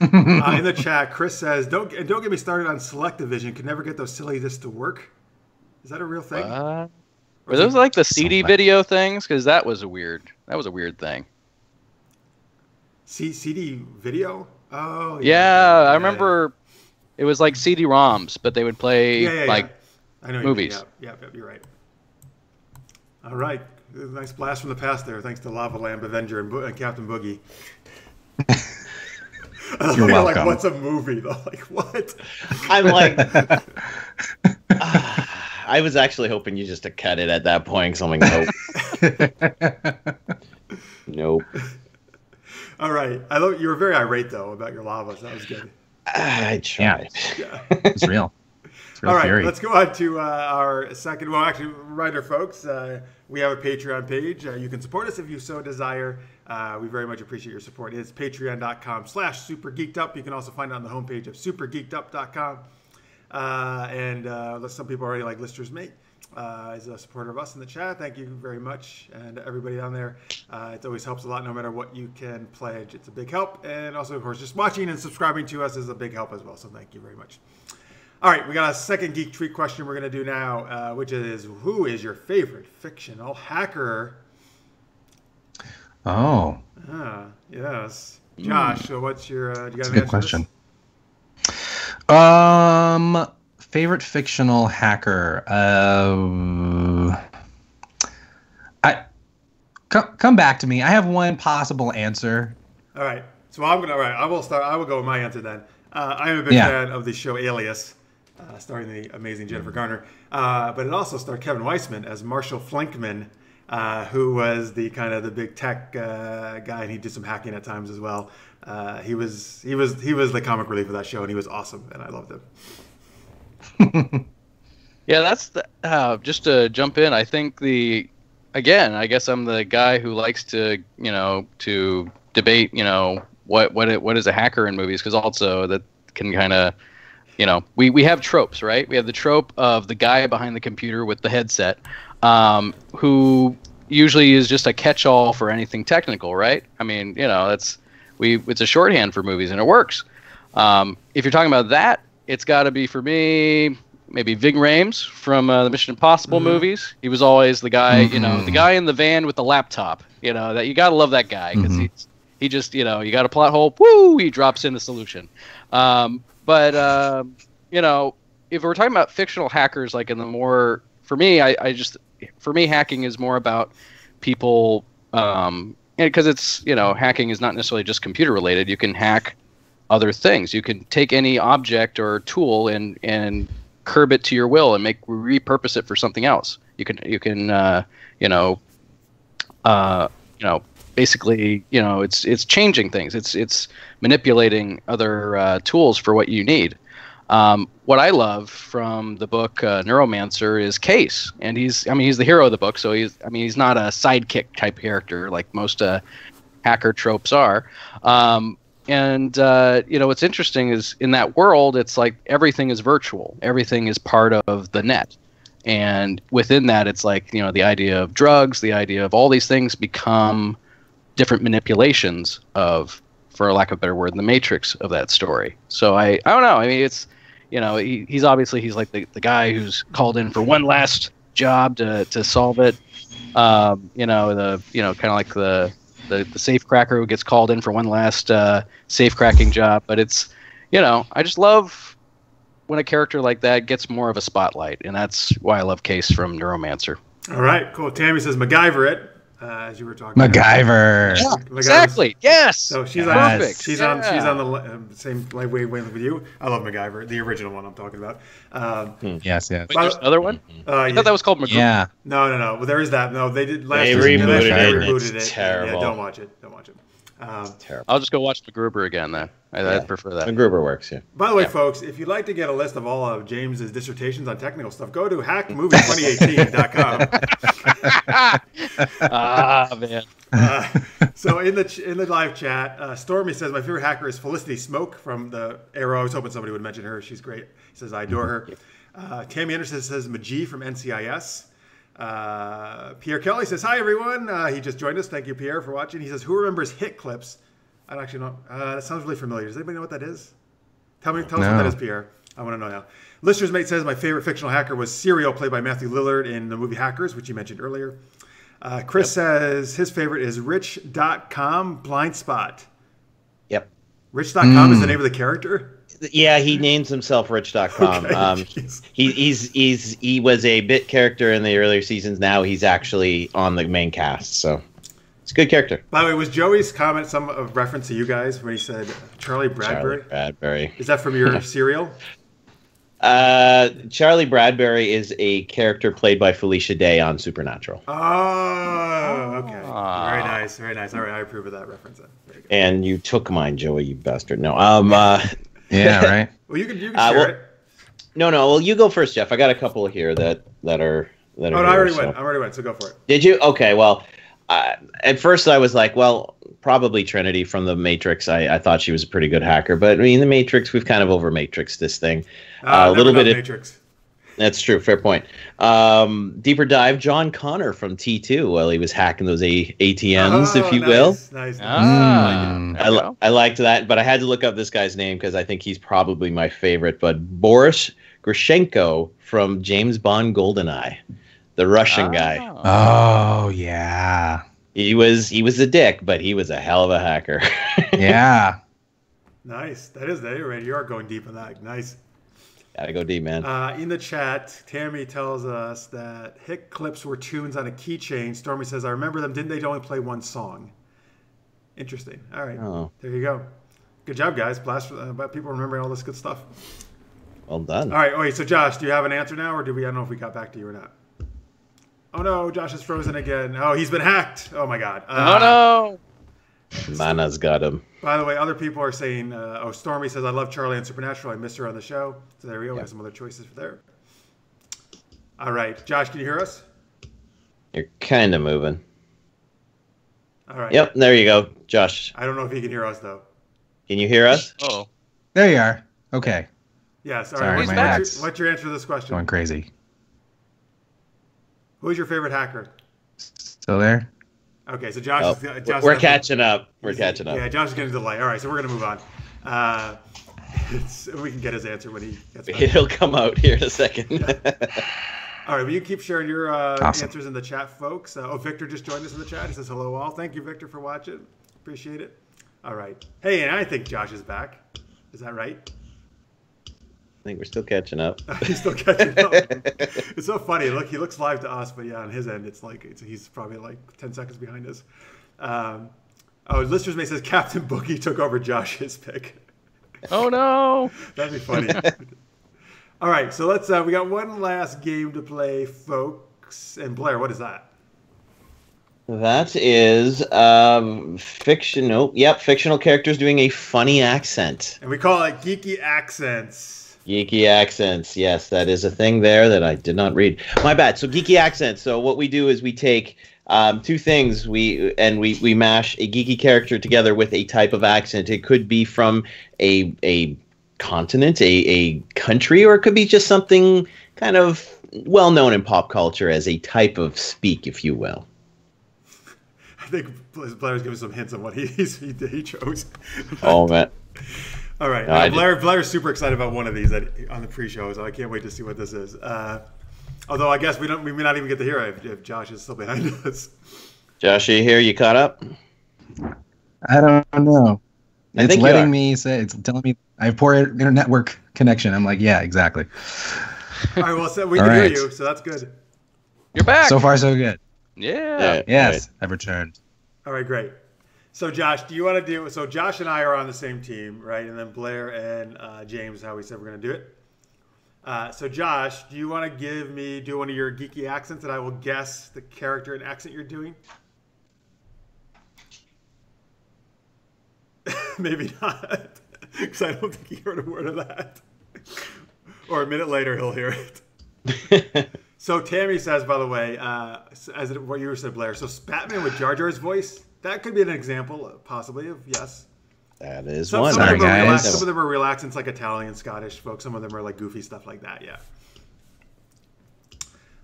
the chat, Chris says, "Don't get me started on Selectavision. Could never get those silly discs to work. Is that a real thing? Were those like the CD video things? Because that was a weird thing. CD video? Oh yeah. I remember it was like CD-ROMs, but they would play I know movies. Yeah, you're right. All right. Nice blast from the past there. Thanks to Lava Lamp Avenger and Captain Boogie. You're welcome. Like, what's a movie, though? Like, what? I'm like... I was actually hoping you just to cut it at that point, because I'm like, nope. All right. You were very irate, though, about your lavas. That was good. I tried. Yeah. It's real. All right, let's go on to our second. Well, actually, reminder, folks, we have a Patreon page. You can support us if you so desire. We very much appreciate your support. It's patreon.com/supergeekedup. You can also find it on the homepage of supergeekedup.com. And some people already like Lister's Mate is a supporter of us in the chat. Thank you very much. And everybody down there, it always helps a lot no matter what you can pledge. It's a big help. And also, of course, just watching and subscribing to us is a big help as well. So thank you very much. All right, we got a second Geek Tweet question we're going to do now, which is, who is your favorite fictional hacker? Oh. Yes. Josh, so what's your, do you got That's an a good answer question. Favorite fictional hacker. Come back to me. I have one possible answer. All right. So I will start. I will go with my answer then. I am a big fan of the show Alias, starring the amazing Jennifer Garner. But it also starred Kevin Weissman as Marshall Flinkman, who was the kind of the big tech guy, and he did some hacking at times as well. He was the comic relief of that show, and he was awesome, and I loved him. Yeah, that's the, just to jump in. I think I guess I'm the guy who likes to to debate what is a hacker in movies, because also that can kind of we have tropes, right? We have the trope of the guy behind the computer with the headset, who usually is just a catch-all for anything technical, right? I mean, it's a shorthand for movies, and it works. If you're talking about that, it's got to be, for me, maybe Ving Rhames from the Mission Impossible movies. He was always the guy, the guy in the van with the laptop. That you got to love that guy, because he just, you got a plot hole, woo, he drops in the solution. But if we're talking about fictional hackers, like in the more, for me, for me, hacking is more about people, because it's, hacking is not necessarily just computer related. You can hack other things. You can take any object or tool and curb it to your will and repurpose it for something else. You can basically, it's changing things. It's manipulating other tools for what you need. What I love from the book Neuromancer is Case, and he's the hero of the book, so he's not a sidekick type character like most hacker tropes are. What's interesting is in that world, it's like everything is virtual, everything is part of the net, and within that, it's like the idea of drugs, the idea of all these things become different manipulations of, for lack of a better word, the matrix of that story. So I don't know. I mean, it's he's like the guy who's called in for one last job to solve it. Kind of like the safe cracker who gets called in for one last safe cracking job. But it's I just love when a character like that gets more of a spotlight, and that's why I love Case from Neuromancer. All right, cool. Tammy says MacGyver it. As you were talking MacGyver. Yeah, exactly. Yes. So she's perfect. She's on the same wavelength with you. I love MacGyver, the original one I'm talking about. Yes. Wait, there's another one? I thought that was called MacGyver. Yeah. No. Well, there is that. No, they did last year. They rebooted it. It's terrible. Yeah, don't watch it. Terrible. I'll just go watch MacGruber again then. I prefer that. MacGruber works, yeah. By the way, folks, if you'd like to get a list of all of James's dissertations on technical stuff, go to hackmovie2018.com. Man. So in the live chat, Stormy says my favorite hacker is Felicity Smoke from the Arrow. I was hoping somebody would mention her. She's great. He says I adore her. Tammy Anderson says Majee from NCIS. Pierre Kelly says hi everyone. He just joined us. Thank you, Pierre, for watching. He says who remembers hit clips? I don't actually know. That sounds really familiar. Does anybody know what that is? Tell us what that is, Pierre. I want to know now. Listener's Mate says my favorite fictional hacker was Serial, played by Matthew Lillard in the movie Hackers, which you mentioned earlier. Chris says his favorite is Rich.com Blind Spot. Yep. Rich.com is the name of the character? Yeah, he names himself Rich.com. Okay. He was a bit character in the earlier seasons. Now he's actually on the main cast, so it's a good character. By the way, was Joey's comment some reference to you guys when he said Charlie Bradbury? Charlie Bradbury. Is that from your Serial? Charlie Bradbury is a character played by Felicia Day on Supernatural. Oh, okay. Very nice, very nice. All right, I approve of that reference then. Very good. And you took mine, Joey, you bastard. No. Yeah, right. Well, you can share it. No. Well, you go first, Jeff. I got a couple here that are. I already went. So go for it. Did you? Okay. Well, At first, I was like, well, probably Trinity from the Matrix. I thought she was a pretty good hacker, but I mean, the Matrix, we've kind of over Matrix this thing. A little bit of Matrix. That's true. Fair point. Deeper dive, John Connor from T2 while he was hacking those ATMs, if you will. Nice. I liked that, but I had to look up this guy's name because I think he's probably my favorite. But Boris Grishenko from James Bond GoldenEye, the Russian guy. Oh yeah. He was a dick, but he was a hell of a hacker. Yeah. Nice. That is that. You're right. You are going deep in that. Nice. Gotta go deep, man. In the chat, Tammy tells us that Hick clips were tunes on a keychain. Stormy says, I remember them. Didn't they only play one song? Interesting. All right. Oh. There you go. Good job, guys. Blast about people remembering all this good stuff. Well done. All right. Wait, so Josh, do you have an answer now, or I don't know if we got back to you or not. Oh, no. Josh is frozen again. Oh, he's been hacked. Oh, my God. Oh, no. Mana's got him. By the way, other people are saying, Stormy says, I love Charlie and Supernatural. I miss her on the show. So there we go. We have some other choices for there. All right. Josh, can you hear us? You're kind of moving. All right. Yep, there you go. Josh, I don't know if he can hear us, though. can you hear us? Oh. There you are. Okay. Yes. All Sorry, right. my What's head's what's your answer to this question? going crazy. Who is your favorite hacker? Still there? Okay, so Josh Oh, is... Josh we're catching up. We're catching up. Yeah, Josh is getting a delay. All right, so we're going to move on. We can get his answer when he gets back. It'll come out here in a second. All right, well, you keep sharing your Awesome. answers in the chat, folks. Victor just joined us in the chat. He says, hello, all. Thank you, Victor, for watching. Appreciate it. All right. Hey, and I think Josh is back. Is that right? I think we're still catching up. He's still catching up. It's so funny. Look, he looks live to us, but yeah, on his end, he's probably like 10 seconds behind us. Listeners may says Captain Boogie took over Josh's pick. Oh, no. That'd be funny. All right, so let's. We got one last game to play, folks. And Blair, what is that? That is fictional. Yep, fictional characters doing a funny accent. And we call it Geeky Accents. Geeky Accents. Yes, that is a thing there that I did not read. My bad. So Geeky Accents. So what we do is we take two things. We mash a geeky character together with a type of accent. It could be from a continent, a country, or it could be just something kind of well known in pop culture as a type of speak, if you will. I think Blair's giving some hints on what he chose. Oh man. All right, Blair's super excited about one of these on the pre-show, so I can't wait to see what this is. Although I guess we may not even get to hear it if Josh is still behind us. Josh, are you here? You caught up? I don't know. I It's think you letting are. me say, it's telling me I have poor network connection. I'm like, yeah, exactly. All right, well, so we All can hear right. you, so that's good. You're back. So far, so good. Yeah. Yes, I've returned. All right, great. So Josh, do you want to do? So Josh and I are on the same team, right? And then Blair and James, how we said we're going to do it. So Josh, do you want to do one of your geeky accents, and I will guess the character and accent you're doing? Maybe not, because I don't think he heard a word of that. Or a minute later, he'll hear it. So Tammy says, by the way, what you said, Blair. So Batman with Jar Jar's voice. That could be an example, possibly, of yes. That is Some one. of Sorry, them are guys. some of them are real accents, like Italian, Scottish folks. Some of them are like goofy stuff like that. Yeah.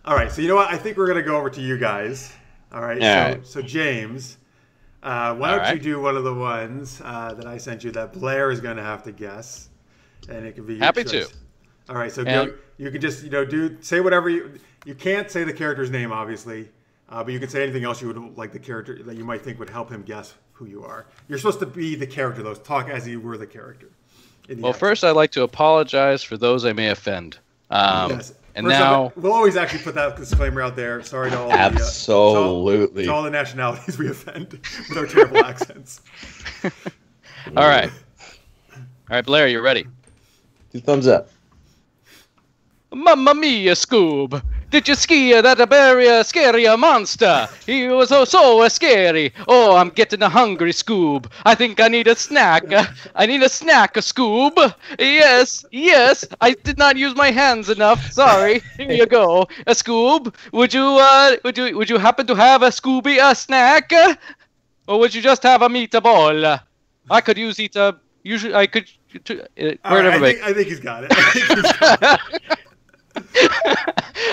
All right. So you know what? I think we're gonna go over to you guys. All right. All right. So James, why don't you do one of the ones that I sent you that Blair is gonna have to guess, and it can be your Happy choice. to. All right. So And- you can just say whatever you can't say the character's name, obviously. But you can say anything else you would like the character that you might think would help him guess who you are. You're supposed to be the character, though. Talk as you were the character. Well, first, I'd like to apologize for those I may offend. Yes. And First now, off, we'll always actually put that disclaimer out there. Sorry to all Absolutely. to all the nationalities we offend with our terrible accents. all right. All right, Blair, you ready? 2 thumbs up. Mamma mia, Scoob! Did you see that very scary monster? He was so scary. Oh, I'm getting a hungry, Scoob. I think I need a snack. I need a snack, Scoob. Yes, I did not use my hands enough. Sorry. Here you go, a Scoob. Would you happen to have a Scooby a snack, or would you just have a meatball? I could use it. Usually, I could. Where'd everybody? I think he's got it. I think he's got it.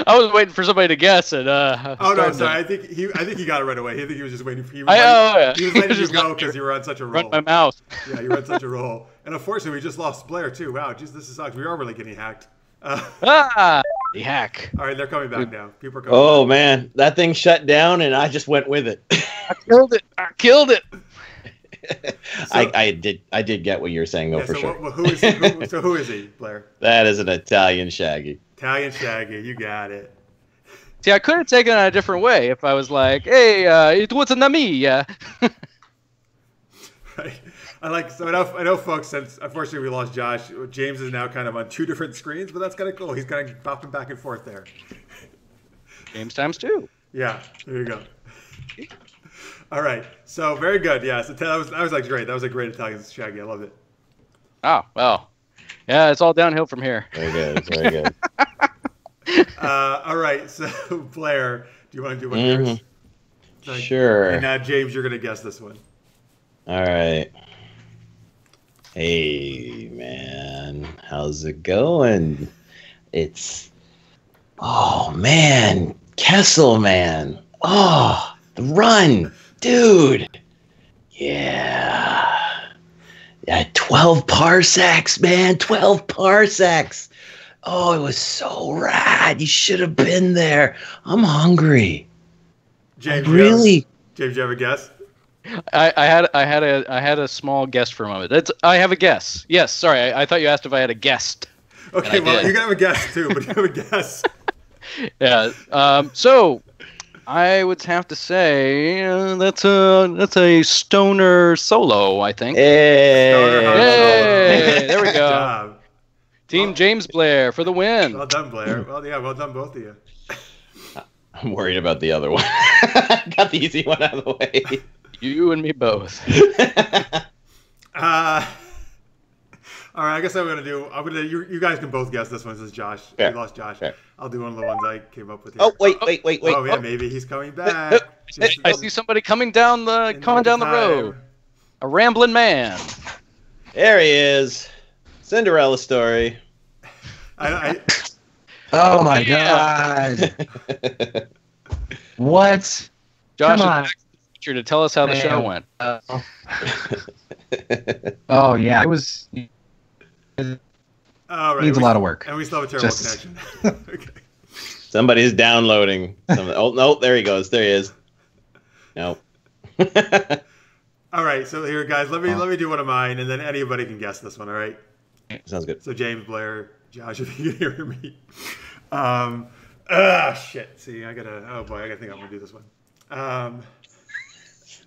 I was waiting for somebody to guess it. Oh no, sorry. I think he got it right away. I think he was just waiting for you. He was letting you go because you were on such a roll. Run my mouth. Yeah, you were on such a roll. And unfortunately, we just lost Blair too. Wow, geez, this sucks. We are really getting hacked. The hack. All right, they're coming back now. People are coming. Oh back. man, that thing shut down, and I just went with it. I killed it. I did get what you were saying though, Yeah, for so sure. who is he, Blair? That is an Italian Shaggy. Italian Shaggy, you got it. See, I could have taken it a different way if I was like, "Hey, it wasn't me." Right. I know, folks. Since unfortunately we lost Josh, James is now kind of on two different screens, but that's kind of cool. He's kind of bopping back and forth there. James times 2. Yeah, there you go. All right, so very good. Yeah, so that was like great. That was a great Italian Shaggy. I love it. Oh well, yeah, it's all downhill from here. Very good. Very good. All right, so Blair, do you want to do one yours? Sure. And now, James, you're going to guess this one. All right. Hey, man. How's it going? Oh, man. Kessel, man. Oh, the run. Dude. Yeah. 12 parsecs, man. 12 parsecs. Oh, it was so rad. You should have been there. I'm hungry. James, Really? James, you have a guess? I had a small guess for a moment. I have a guess. Yes, sorry. I thought you asked if I had a guest. Okay, well, you can have a guess too, but you have a guess. Yeah. So I would have to say that's a stoner solo. I think. Hey. There we Good go. job. Team James Blair for the win. Well done, Blair. Well, yeah, well done, both of you. I'm worried about the other one. Got the easy one out of the way. You and me both. All right, I guess I'm gonna do. You guys can both guess this one. This is Josh. Fair. We lost Josh. Fair. I'll do one of the ones I came up with here. Oh, wait. Oh yeah, maybe he's coming back. I see somebody coming down the road. A rambling man. There he is. Cinderella story. Oh my god! What? Josh Come is on. back to the future to tell us how the show went. Oh yeah, it was. All right, Needs a lot of work. And we still have a terrible Just- connection. Okay. Somebody's downloading. Oh, no, there he goes. There he is. No. All right, so here, guys, let me do one of mine, and then anybody can guess this one. All right. Sounds good. So James, Blair, Josh, if you can hear me. Shit. See, I gotta think I'm gonna do this one.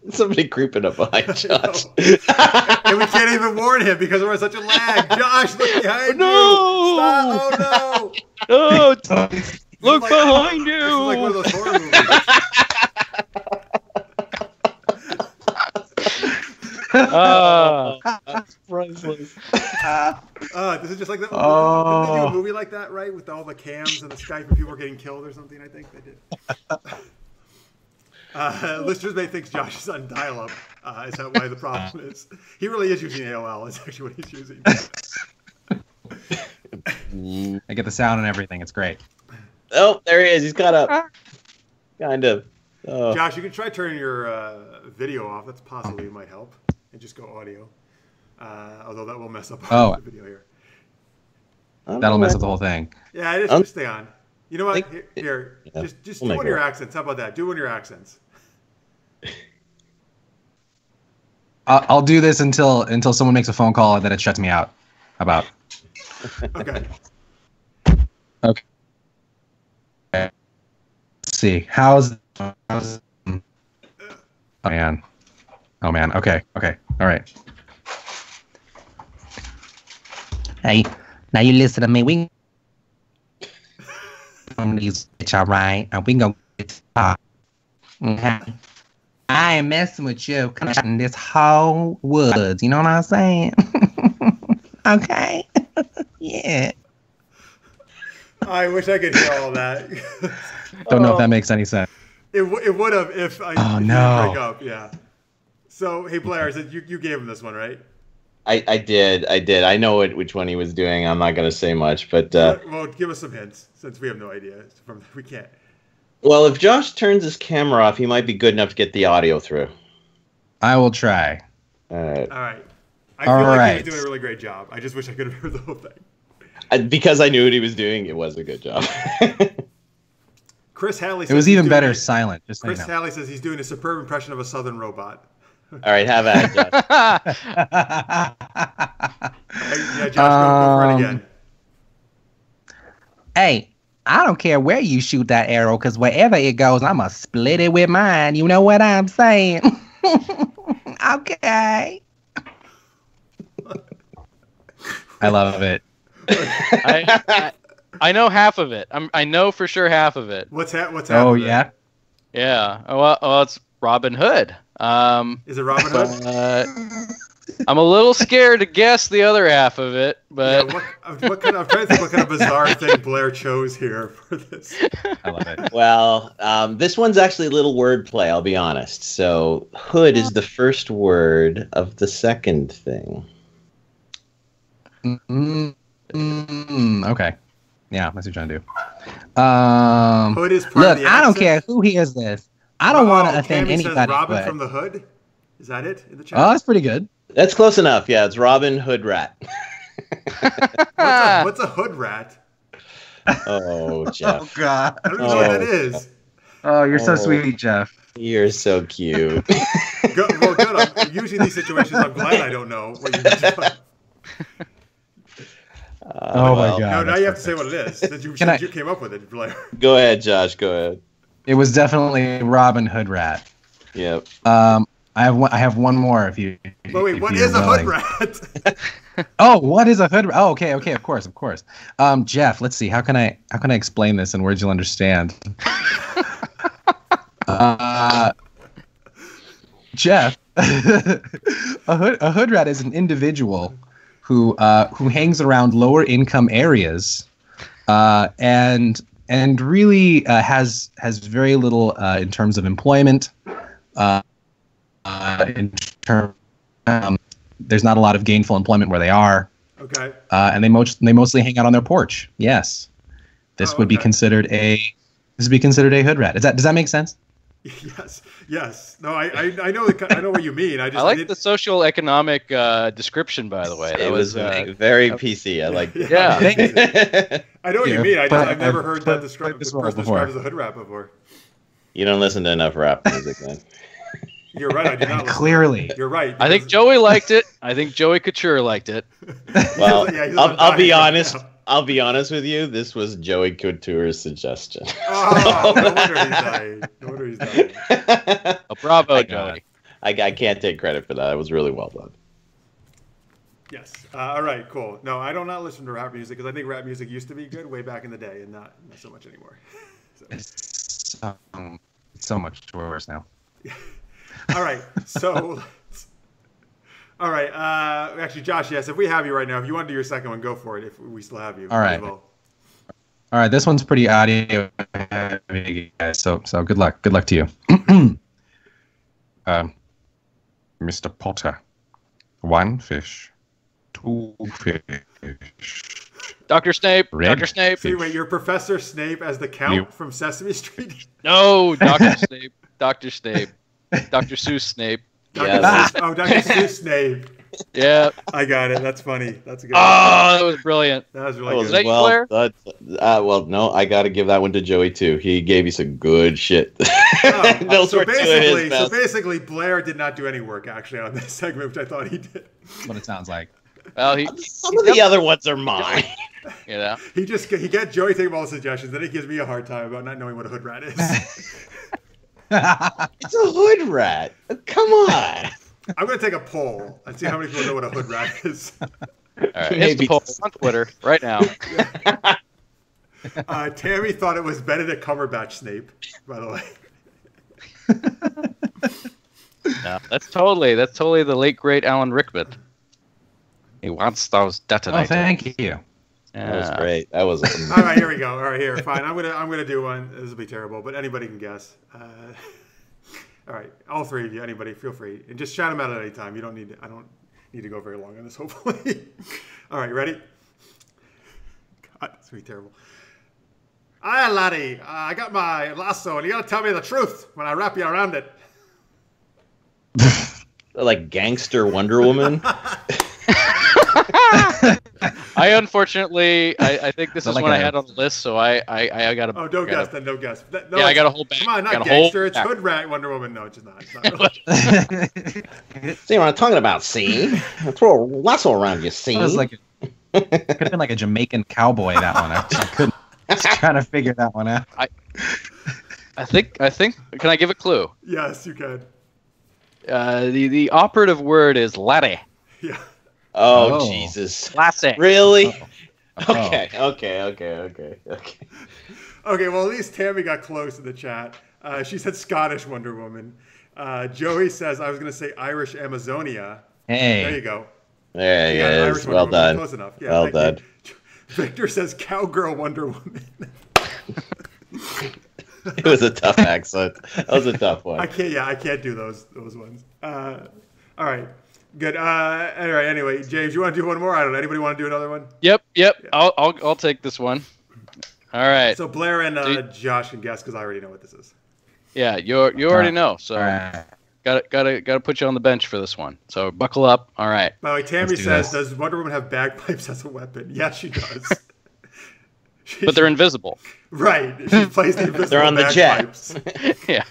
Somebody creeping up behind Josh. And we can't even warn him because we're on such a lag. Josh, look behind you. Stop. Oh Oh, no. look Like- behind This is like one of you. those horror movies. Priceless. This is just like that. Did they do a movie like that, right? With all the cams and the Skype and people were getting killed or something, I think they did. Listeners may think Josh is on dial-up. Is that why the problem is? He really is using AOL. It's actually what he's using. I get the sound and everything. It's great. Oh, there he is. He's caught up. Kind of. Oh. Josh, you can try turning your video off. That's possibly might help. And just go audio. Although that will mess up the video here. That'll mess up the whole thing. Yeah, just stay on. You know what? Here, Yeah, just we'll do make one of it your work. accents. How about that? Do one of your accents. I'll do this until someone makes a phone call and then it shuts me out. How about? Okay. Okay. Let's see. How's oh man. Okay. All right. Hey, now you listen to me. from these bitch, all right? And we gonna get to talk. Okay? I ain't messing with you. Come in this whole woods. You know what I'm saying? Okay? Yeah. I wish I could hear all that. Don't know if that makes any sense. It would have if I Oh, if no. you break up, yeah. So hey Blair, you gave him this one, right? I did. I know which one he was doing. I'm not gonna say much, but Well, give us some hints since we have no idea. We can't. well, if Josh turns his camera off, he might be good enough to get the audio through. I will try. All right. All right. I feel like he was doing a really great job. I just wish I could have heard the whole thing. Because I knew what he was doing, it was a good job. Chris Hadley says It was even better silent. Just so you Chris know. Hadley says he's doing a superb impression of a southern robot. All right, have at it, Josh. Yeah, Josh, go for it again. Hey, I don't care where you shoot that arrow, because wherever it goes, I'm going to split it with mine. You know what I'm saying? Okay. I love it. I know half of it. I know for sure half of it. What's happening? Oh, yeah? Yeah. Well, it's Robin Hood. Is it Robin Hood? I'm a little scared to guess the other half of it, but Yeah, I'm trying to think what kind of bizarre thing Blair chose here for this. I love it. Well, this one's actually a little wordplay, I'll be honest. So, hood is the first word of the second thing. Okay. Yeah, that's what you're trying to do. Hood is part Look, of the I don't accent? care who hears this. I don't want to offend Tammy says anybody. Robin But from the Hood? Is that it in the chat? Oh, that's pretty good. That's close enough. Yeah, it's Robin Hood Rat. What's a hood rat? Oh, Jeff. God. I don't even know what that is. Oh, you're so Oh. sweet, Jeff. You're so cute. Good. Usually in these situations, I'm glad I don't know what you're doing. Oh, my God. No, now that's you have to say perfect. what it is. Since you Can I- came up with it, Blair. Go ahead, Josh. Go ahead. It was definitely Robin Hood Rat. Yep. I have one more if you. But wait, if what you're is a hood willing. rat? Oh, what is a hood? Oh, okay, of course. Jeff, let's see. How can I explain this in words you'll understand? Jeff, a hood rat is an individual who hangs around lower income areas, and really has very little in terms of employment. In terms, there's not a lot of gainful employment where they are. Okay. And they mostly hang out on their porch. Yes, this would be okay. considered a hood rat. Does that make sense? Yes. No, I know what you mean. I like the social economic description, by the way. That It was very PC. I like that. Yeah. I know what you Yeah, mean. I've but- never heard that but- the but this person one before. described as a hood rat before. You don't listen to enough rap music, man. You're right. I do not. listen. Clearly. You're right. I think because- Joey liked it. I think Joey Couture liked it. Well, Yeah, he's on I'll be diet right honest. now. I'll be honest with you. This was Joey Couture's suggestion. Oh, no wonder he's dying. No wonder he's dying. Oh, bravo, I got Joey. I can't take credit for that. It was really well done. Yes. All right. Cool. No, I do not listen to rap music because I think rap music used to be good way back in the day, and not so much anymore. So. It's so much worse now. All right. So. All right. Actually, Josh, yes. If we have you right now, if you want to do your second one, go for it. If we still have you. All right. as well. All right, this one's pretty audio heavy, guys. So good luck. Good luck to you. Mr. Potter, 1 fish, 2 fish. Dr. Snape. Red. Dr. Snape. See, wait, you're Professor Snape as the Count You- from Sesame Street? No, Dr. Snape. Dr. Snape. Dr. Seuss Snape. Yes. Oh, Dr. Seuss Snape. Yeah. I got it. That's funny. That's a good Oh, one. that was brilliant. That was really Oh, that good. you, Blair? well, no, I got to give that one to Joey too. He gave you some good shit. Oh, Those so were two of his best. basically, Blair did not do any work actually on this segment, which I thought he did. That's what it sounds like. Well, Some of the other ones are mine. you know. He got Joey thinking of all the suggestions, then he gives me a hard time about not knowing what a hood rat is. It's a hood rat. Come on. I'm gonna take a poll and see how many people know what a hood rat is. All right. It's Maybe. the poll on Twitter right now. Tammy thought it was Benedict Cumberbatch Snape, by the way. No, that's totally the late great Alan Rickman. He wants those detonators. Oh, thank you. That was great. That was. All right, here we go. All right, here, fine. I'm gonna do one. This will be terrible, but anybody can guess. All right, all three of you, anybody, feel free, and just shout them out at any time. You don't need. I don't need to go very long on this, hopefully. All right, ready? God, this will be terrible. Aye, laddie, I got my lasso, and you gotta tell me the truth when I wrap you around it. Like gangster Wonder Woman. I unfortunately, I think this is like one I had on the list, so I got to. Oh, don't guess then. Don't guess. No, yeah, I got to hold back. Come on, not gangster. It's hood rat Wonder Woman. No, it's just not. It's not really. See what I'm talking about? See, I throw a lasso around you. See, That was like could have been like a Jamaican cowboy. That one. I couldn't. I was trying to figure that one out. I think. Can I give a clue? Yes, you can. The operative word is laddie. Yeah. Oh, Jesus. Classic. Really? Oh. Okay. Okay, well, at least Tammy got close in the chat. She said Scottish Wonder Woman. Joey says, I was going to say Irish Amazonia. Hey. There you go. There You got it Irish is. Wonder Well Woman. done. Close enough. Yeah, Well thank done. you. Victor says Cowgirl Wonder Woman. It was a tough accent. That was a tough one. I can't do those ones. All right. Good. All right. Anyway, James, you want to do one more? I don't know. Anybody want to do another one? Yep. I'll take this one. All right. So Blair and Josh can guess because I already know what this is. Yeah, you already know. So Alright. gotta put you on the bench for this one. So buckle up. All right. By the way, Tammy Let's do says, this. does Wonder Woman have bagpipes as a weapon? Yes, she does. But they're invisible. Right. She plays the invisible They're on the jet. bagpipes. Yeah.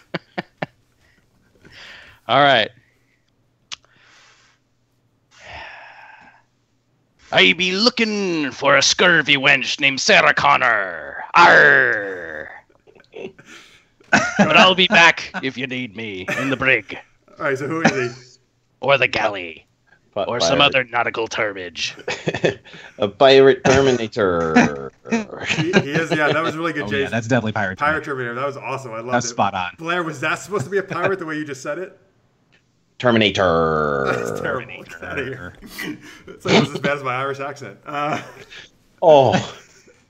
All right. I be looking for a scurvy wench named Sarah Connor. Arr! But I'll be back if you need me in the brig All right, so who is he? or the galley or some other nautical termage. A pirate Terminator. He is, yeah, that was really good, Oh, James. yeah, that's definitely Pirate Terminator. That was awesome. I loved That's it. spot on. Blair, was that supposed to be a pirate the way you just said it? Terminator. That's terrible. Get out of here. It's like it was as bad as my Irish accent. Oh,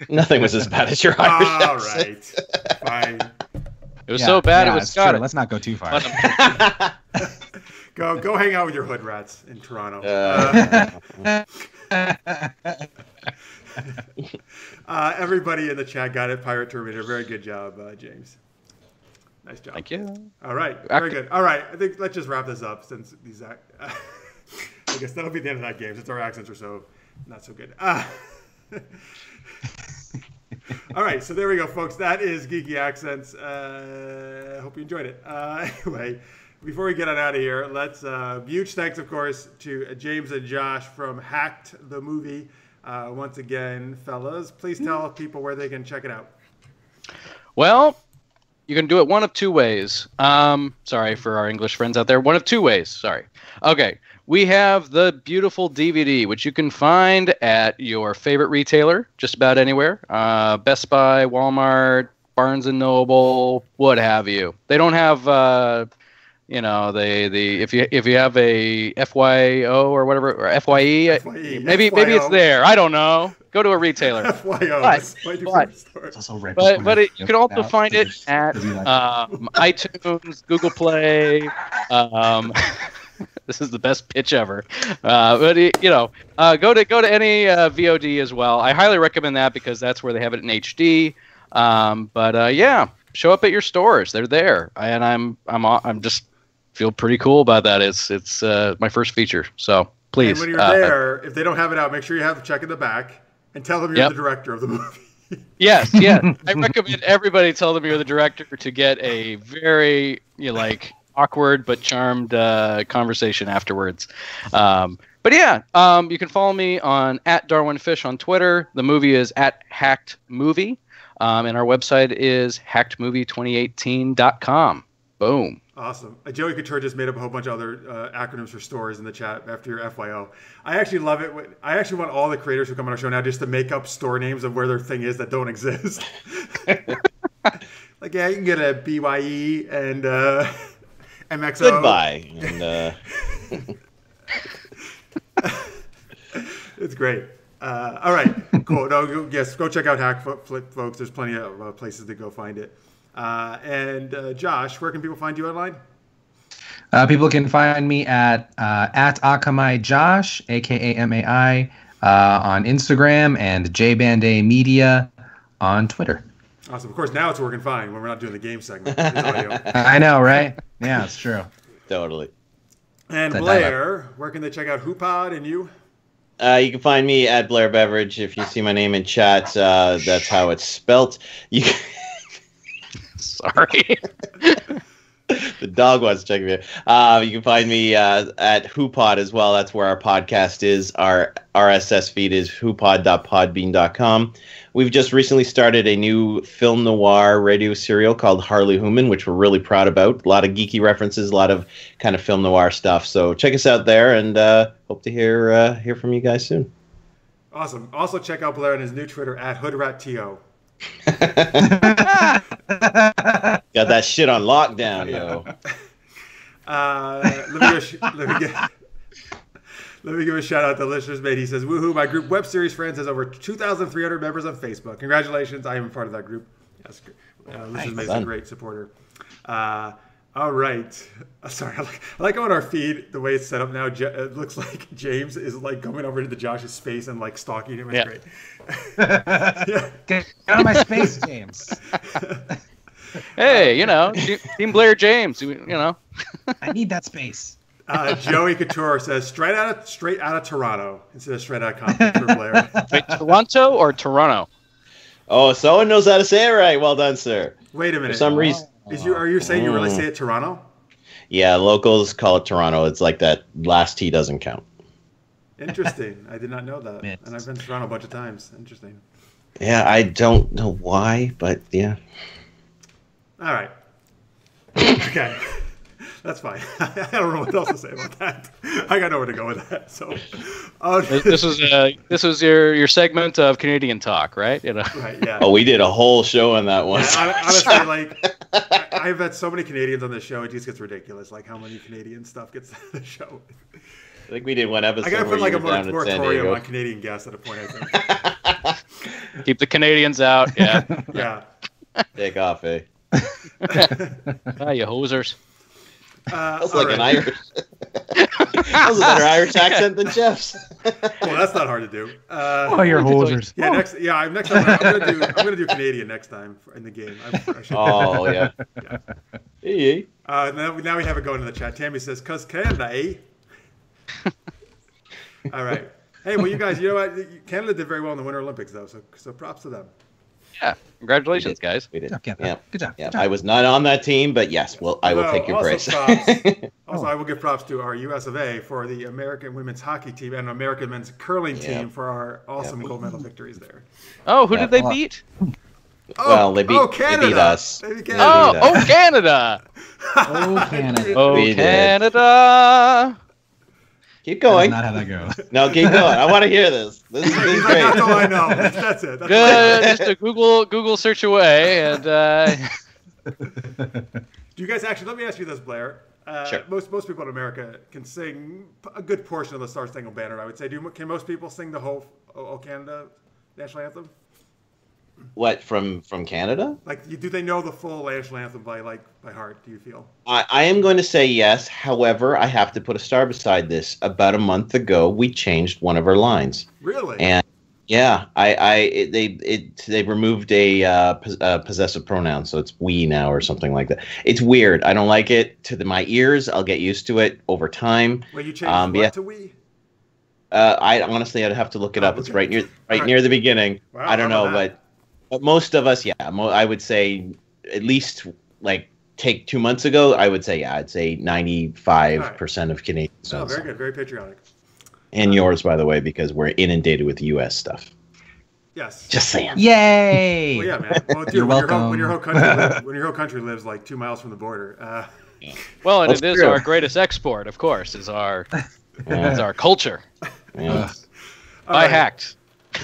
nothing was as bad as your Irish All accent. right. Fine. It was so bad it was it's true. Scottish. Let's not go too far. Go hang out with your hood rats in Toronto. Everybody in the chat got it. Pirate Terminator. Very good job, James. Nice job. Thank you. All right. Very good. All right. I think let's just wrap this up since these. I guess that'll be the end of that game since our accents are so not so good. All right. So there we go, folks. That is Geeky Accents. Hope you enjoyed it. Anyway, before we get on out of here, let's huge thanks, of course, to James and Josh from Hacked the Movie. Once again, fellas, please tell people where they can check it out. Well, you can do it one of two ways. Sorry for our English friends out there. One of two ways. Sorry. Okay. We have the beautiful DVD, which you can find at your favorite retailer, just about anywhere. Best Buy, Wal-Mart, Barnes & Noble, what have you. They don't have... if you have a FYO or whatever, or FYE, maybe it's there. I don't know. Go to a retailer. FYO. But you can also find it at iTunes, Google Play. This is the best pitch ever. Go to any VOD as well. I highly recommend that because that's where they have it in HD. Show up at your stores. They're there, and I'm just feel pretty cool about that. It's my first feature, so please. And when you're there, if they don't have it out, make sure you have a check in the back and tell them you're the director of the movie. Yes. I recommend everybody tell them you're the director to get a very awkward but charmed conversation afterwards. You can follow me on @DarwinFish on Twitter. The movie is @HackedMovie. And our website is hackedmovie2018.com. Boom. Awesome. Joey Couture just made up a whole bunch of other acronyms for stores in the chat after your FYO. I actually love it. I actually want all the creators who come on our show now just to make up store names of where their thing is that don't exist. Like, yeah, you can get a BYE and MXO. Goodbye. And, It's great. All right, cool. No, yes, go check out Hackflip, folks. There's plenty of places to go find it. And Josh, where can people find you online? People can find me at Akamai Josh, AKAMAI, on Instagram, and JBanday Media on Twitter. Awesome. Of course, now it's working fine when we're not doing the game segment. It's audio. I know, right? Yeah, it's true. totally. And Blair, where can they check out HooPod and you? You can find me at Blair Beveridge. If you see my name in chat, that's how it's spelt. You can... Sorry. The dog wants to check me out. You can find me at HooPod as well. That's where our podcast is. Our RSS feed is hoopod.podbean.com. We've just recently started a new film noir radio serial called Harley Hooman, which we're really proud about. A lot of geeky references, a lot of kind of film noir stuff. So check us out there, and hope to hear from you guys soon. Awesome. Also check out Blair on his new Twitter at HoodRatTO. Got that shit on lockdown, yo. Let me give a shout out to listeners mate. He says, "Woohoo! My group Web Series Friends has over 2,300 members on Facebook. Congratulations! I am a part of that group. Yes, listeners mate is a great supporter." All right. Sorry, I like how on our feed the way it's set up now. It looks like James is like going over to Josh's space and like stalking him. It's great. Yeah. Get out of my space, James. Hey, Team Blair James. I need that space. Joey Couture says straight out of Toronto instead of straight out of Compton for Blair. Wait, Toronto or Toronto? Oh, someone knows how to say it right. Well done, sir. Wait a minute. For some reason. Are you saying you really say it Toronto? Yeah, locals call it Toronto. It's like that last T doesn't count. Interesting. I did not know that. And I've been to Toronto a bunch of times. Interesting. Yeah, I don't know why, but yeah. All right. Okay. That's fine. I don't know what else to say about that. I got nowhere to go with that. So, this was your segment of Canadian talk, right? Right. Yeah. Oh, we did a whole show on that one. Yeah, honestly, I've had so many Canadians on the show, it just gets ridiculous. Like how many Canadian stuff gets on the show. I think we did one episode. I gotta put like a moratorium on Canadian Canadian guests at a point. I think. Keep the Canadians out. Yeah. Yeah. Take off, eh? You hosers. That was like an Irish. That was a better Irish accent than Jeff's. Well, that's not hard to do. You're hosers. Yeah, next time I'm gonna do Canadian next time in the game. Oh yeah. Hey. Now we have it going in the chat. Tammy says, "Cause Canada, eh?" All right. Hey, well, you guys, you know what? Canada did very well in the Winter Olympics, though. So props to them. Yeah, congratulations, guys. We did. Okay. Yeah. Good job. Yeah. Good job. I was not on that team, but yes, well, I will take your praise. Also, I will give props to our US of A for the American women's hockey team and American men's curling team for our awesome gold medal victories there. Oh, who did they beat? Well, they beat Canada. They beat us. Canada! Oh, Canada. Oh, Canada! Keep going. That's not how that goes. No, keep going. I want to hear this. This is great. That's all I know. That's it. Good. Just a Google search away, and. Do you guys actually? Let me ask you this, Blair. Sure. Most people in America can sing a good portion of the Star Spangled Banner. I would say. Can most people sing the whole "O Canada" national anthem? What from Canada? Like, do they know the full national anthem by heart? Do you feel? I am going to say yes. However, I have to put a star beside this. About a month ago, we changed one of our lines. Really? And yeah, they removed a possessive pronoun, so it's we now or something like that. It's weird. I don't like it. To my ears, I'll get used to it over time. Well, you changed what to we? I honestly, I'd have to look it up. It's right near the beginning. Wow, I don't know, but most of us, I would say at least take 2 months ago. I would say I'd say 95% of Canadians. Oh, very good, very patriotic. And yours, by the way, because we're inundated with U.S. stuff. Yes. Just saying. Yay! Well, yeah, man. Well, dude, You're welcome. When your whole country lives like 2 miles from the border. Well, and That's it is true. our greatest export, of course, is our culture. Yeah. By hacked.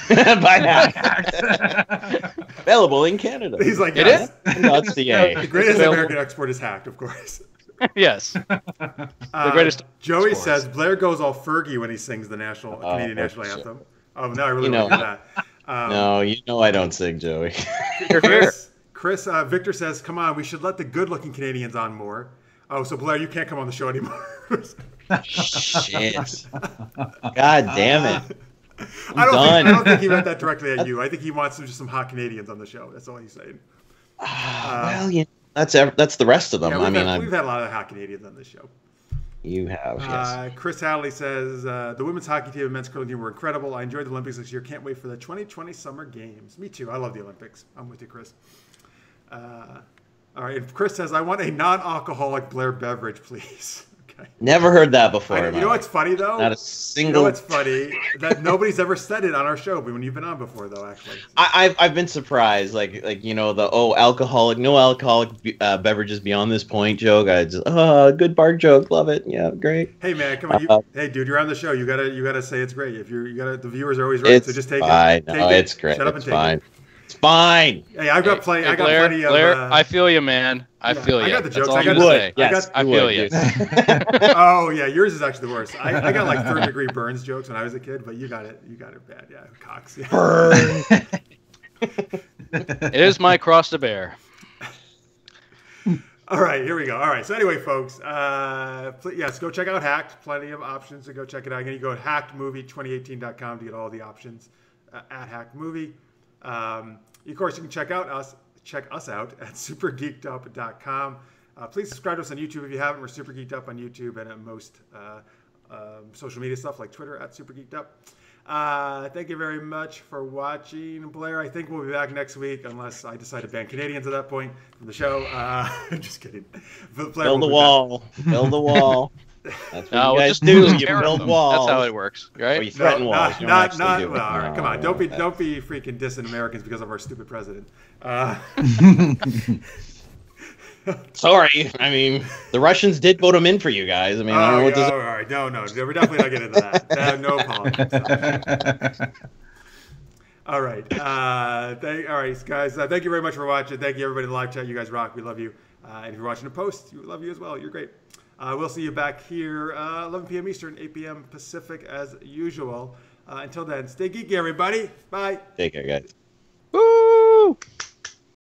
By hacked. Available in Canada. He's like, It yes. .ca. The greatest available. American export is hacked, of course. Yes. The greatest. Joey Scores. says Blair goes all Fergie when he sings the Canadian national shit. anthem. Oh, no, I really You know. want to do that. No, you know I don't sing, Joey. Chris, Victor says, come on, we should let the good-looking Canadians on more. Oh, so Blair, you can't come on the show anymore. Shit. God damn it. I don't think he meant that directly at you. I think he wants just some hot Canadians on the show. That's all he's saying. Well, that's the rest of them. Yeah, we've had a lot of hot Canadians on this show. You have, yes. Chris Hadley says, the women's hockey team and men's curling team were incredible. I enjoyed the Olympics this year. Can't wait for the 2020 Summer Games. Me too. I love the Olympics. I'm with you, Chris. All right. And Chris says, I want a non-alcoholic Blair Beveridge, please. Okay. Never heard that before. You know what's funny, though? Not a single. You know what's funny? That nobody's ever said it on our show when you've been on before, though, actually. I've been surprised, like the alcoholic, no alcoholic beverages beyond this point joke. I just good bar joke, love it, yeah, great. Hey man, come on, hey dude, you're on the show. You gotta say it's great. If the viewers are always right, so just take it. No, it's great. Shut up and it's take fine. it. It's fine. Hey, I've got plenty. I got Blair, plenty of. Blair, I feel you, man. I feel you. I got the jokes. That's all I got I'm gonna say. Yes, I feel you. Oh yeah, yours is actually the worst. I got like third-degree burns jokes when I was a kid, but you got it bad. Yeah, Cox. Yeah. Burn. It is my cross to bear. All right, here we go. All right, so anyway, folks, yes, go check out Hacked. Plenty of options to go check it out. Again, you go to hackedmovie2018.com to get all the options at Hacked Movie. Of course, you can check us out at supergeekedup.com. Please subscribe to us on YouTube if you haven't. We're Super Geeked Up on YouTube and at most social media stuff like Twitter at Super Geeked Up. Thank you very much for watching. Blair, I think we'll be back next week unless I decide to ban Canadians at that point from the show. Just kidding. But Blair Build a wall. Build a wall. That's what you guys just do. just You tear build them. walls. That's how it works, right? Or you threaten walls. You don't actually do it. Well, all right, come on. No. Don't be freaking dissing Americans because of our stupid president. Sorry. I mean, the Russians did vote him in for you guys. I mean, I don't know what this. All right. No. We're definitely not getting into that. No politics. All right. All right, guys. Thank you very much for watching. Thank you, everybody in the live chat. You guys rock. We love you. And if you're watching a post, we love you as well. You're great. We'll see you back here 11 p.m. Eastern, 8 p.m. Pacific as usual. Until then, stay geeky, everybody. Bye. Take care, guys. Woo!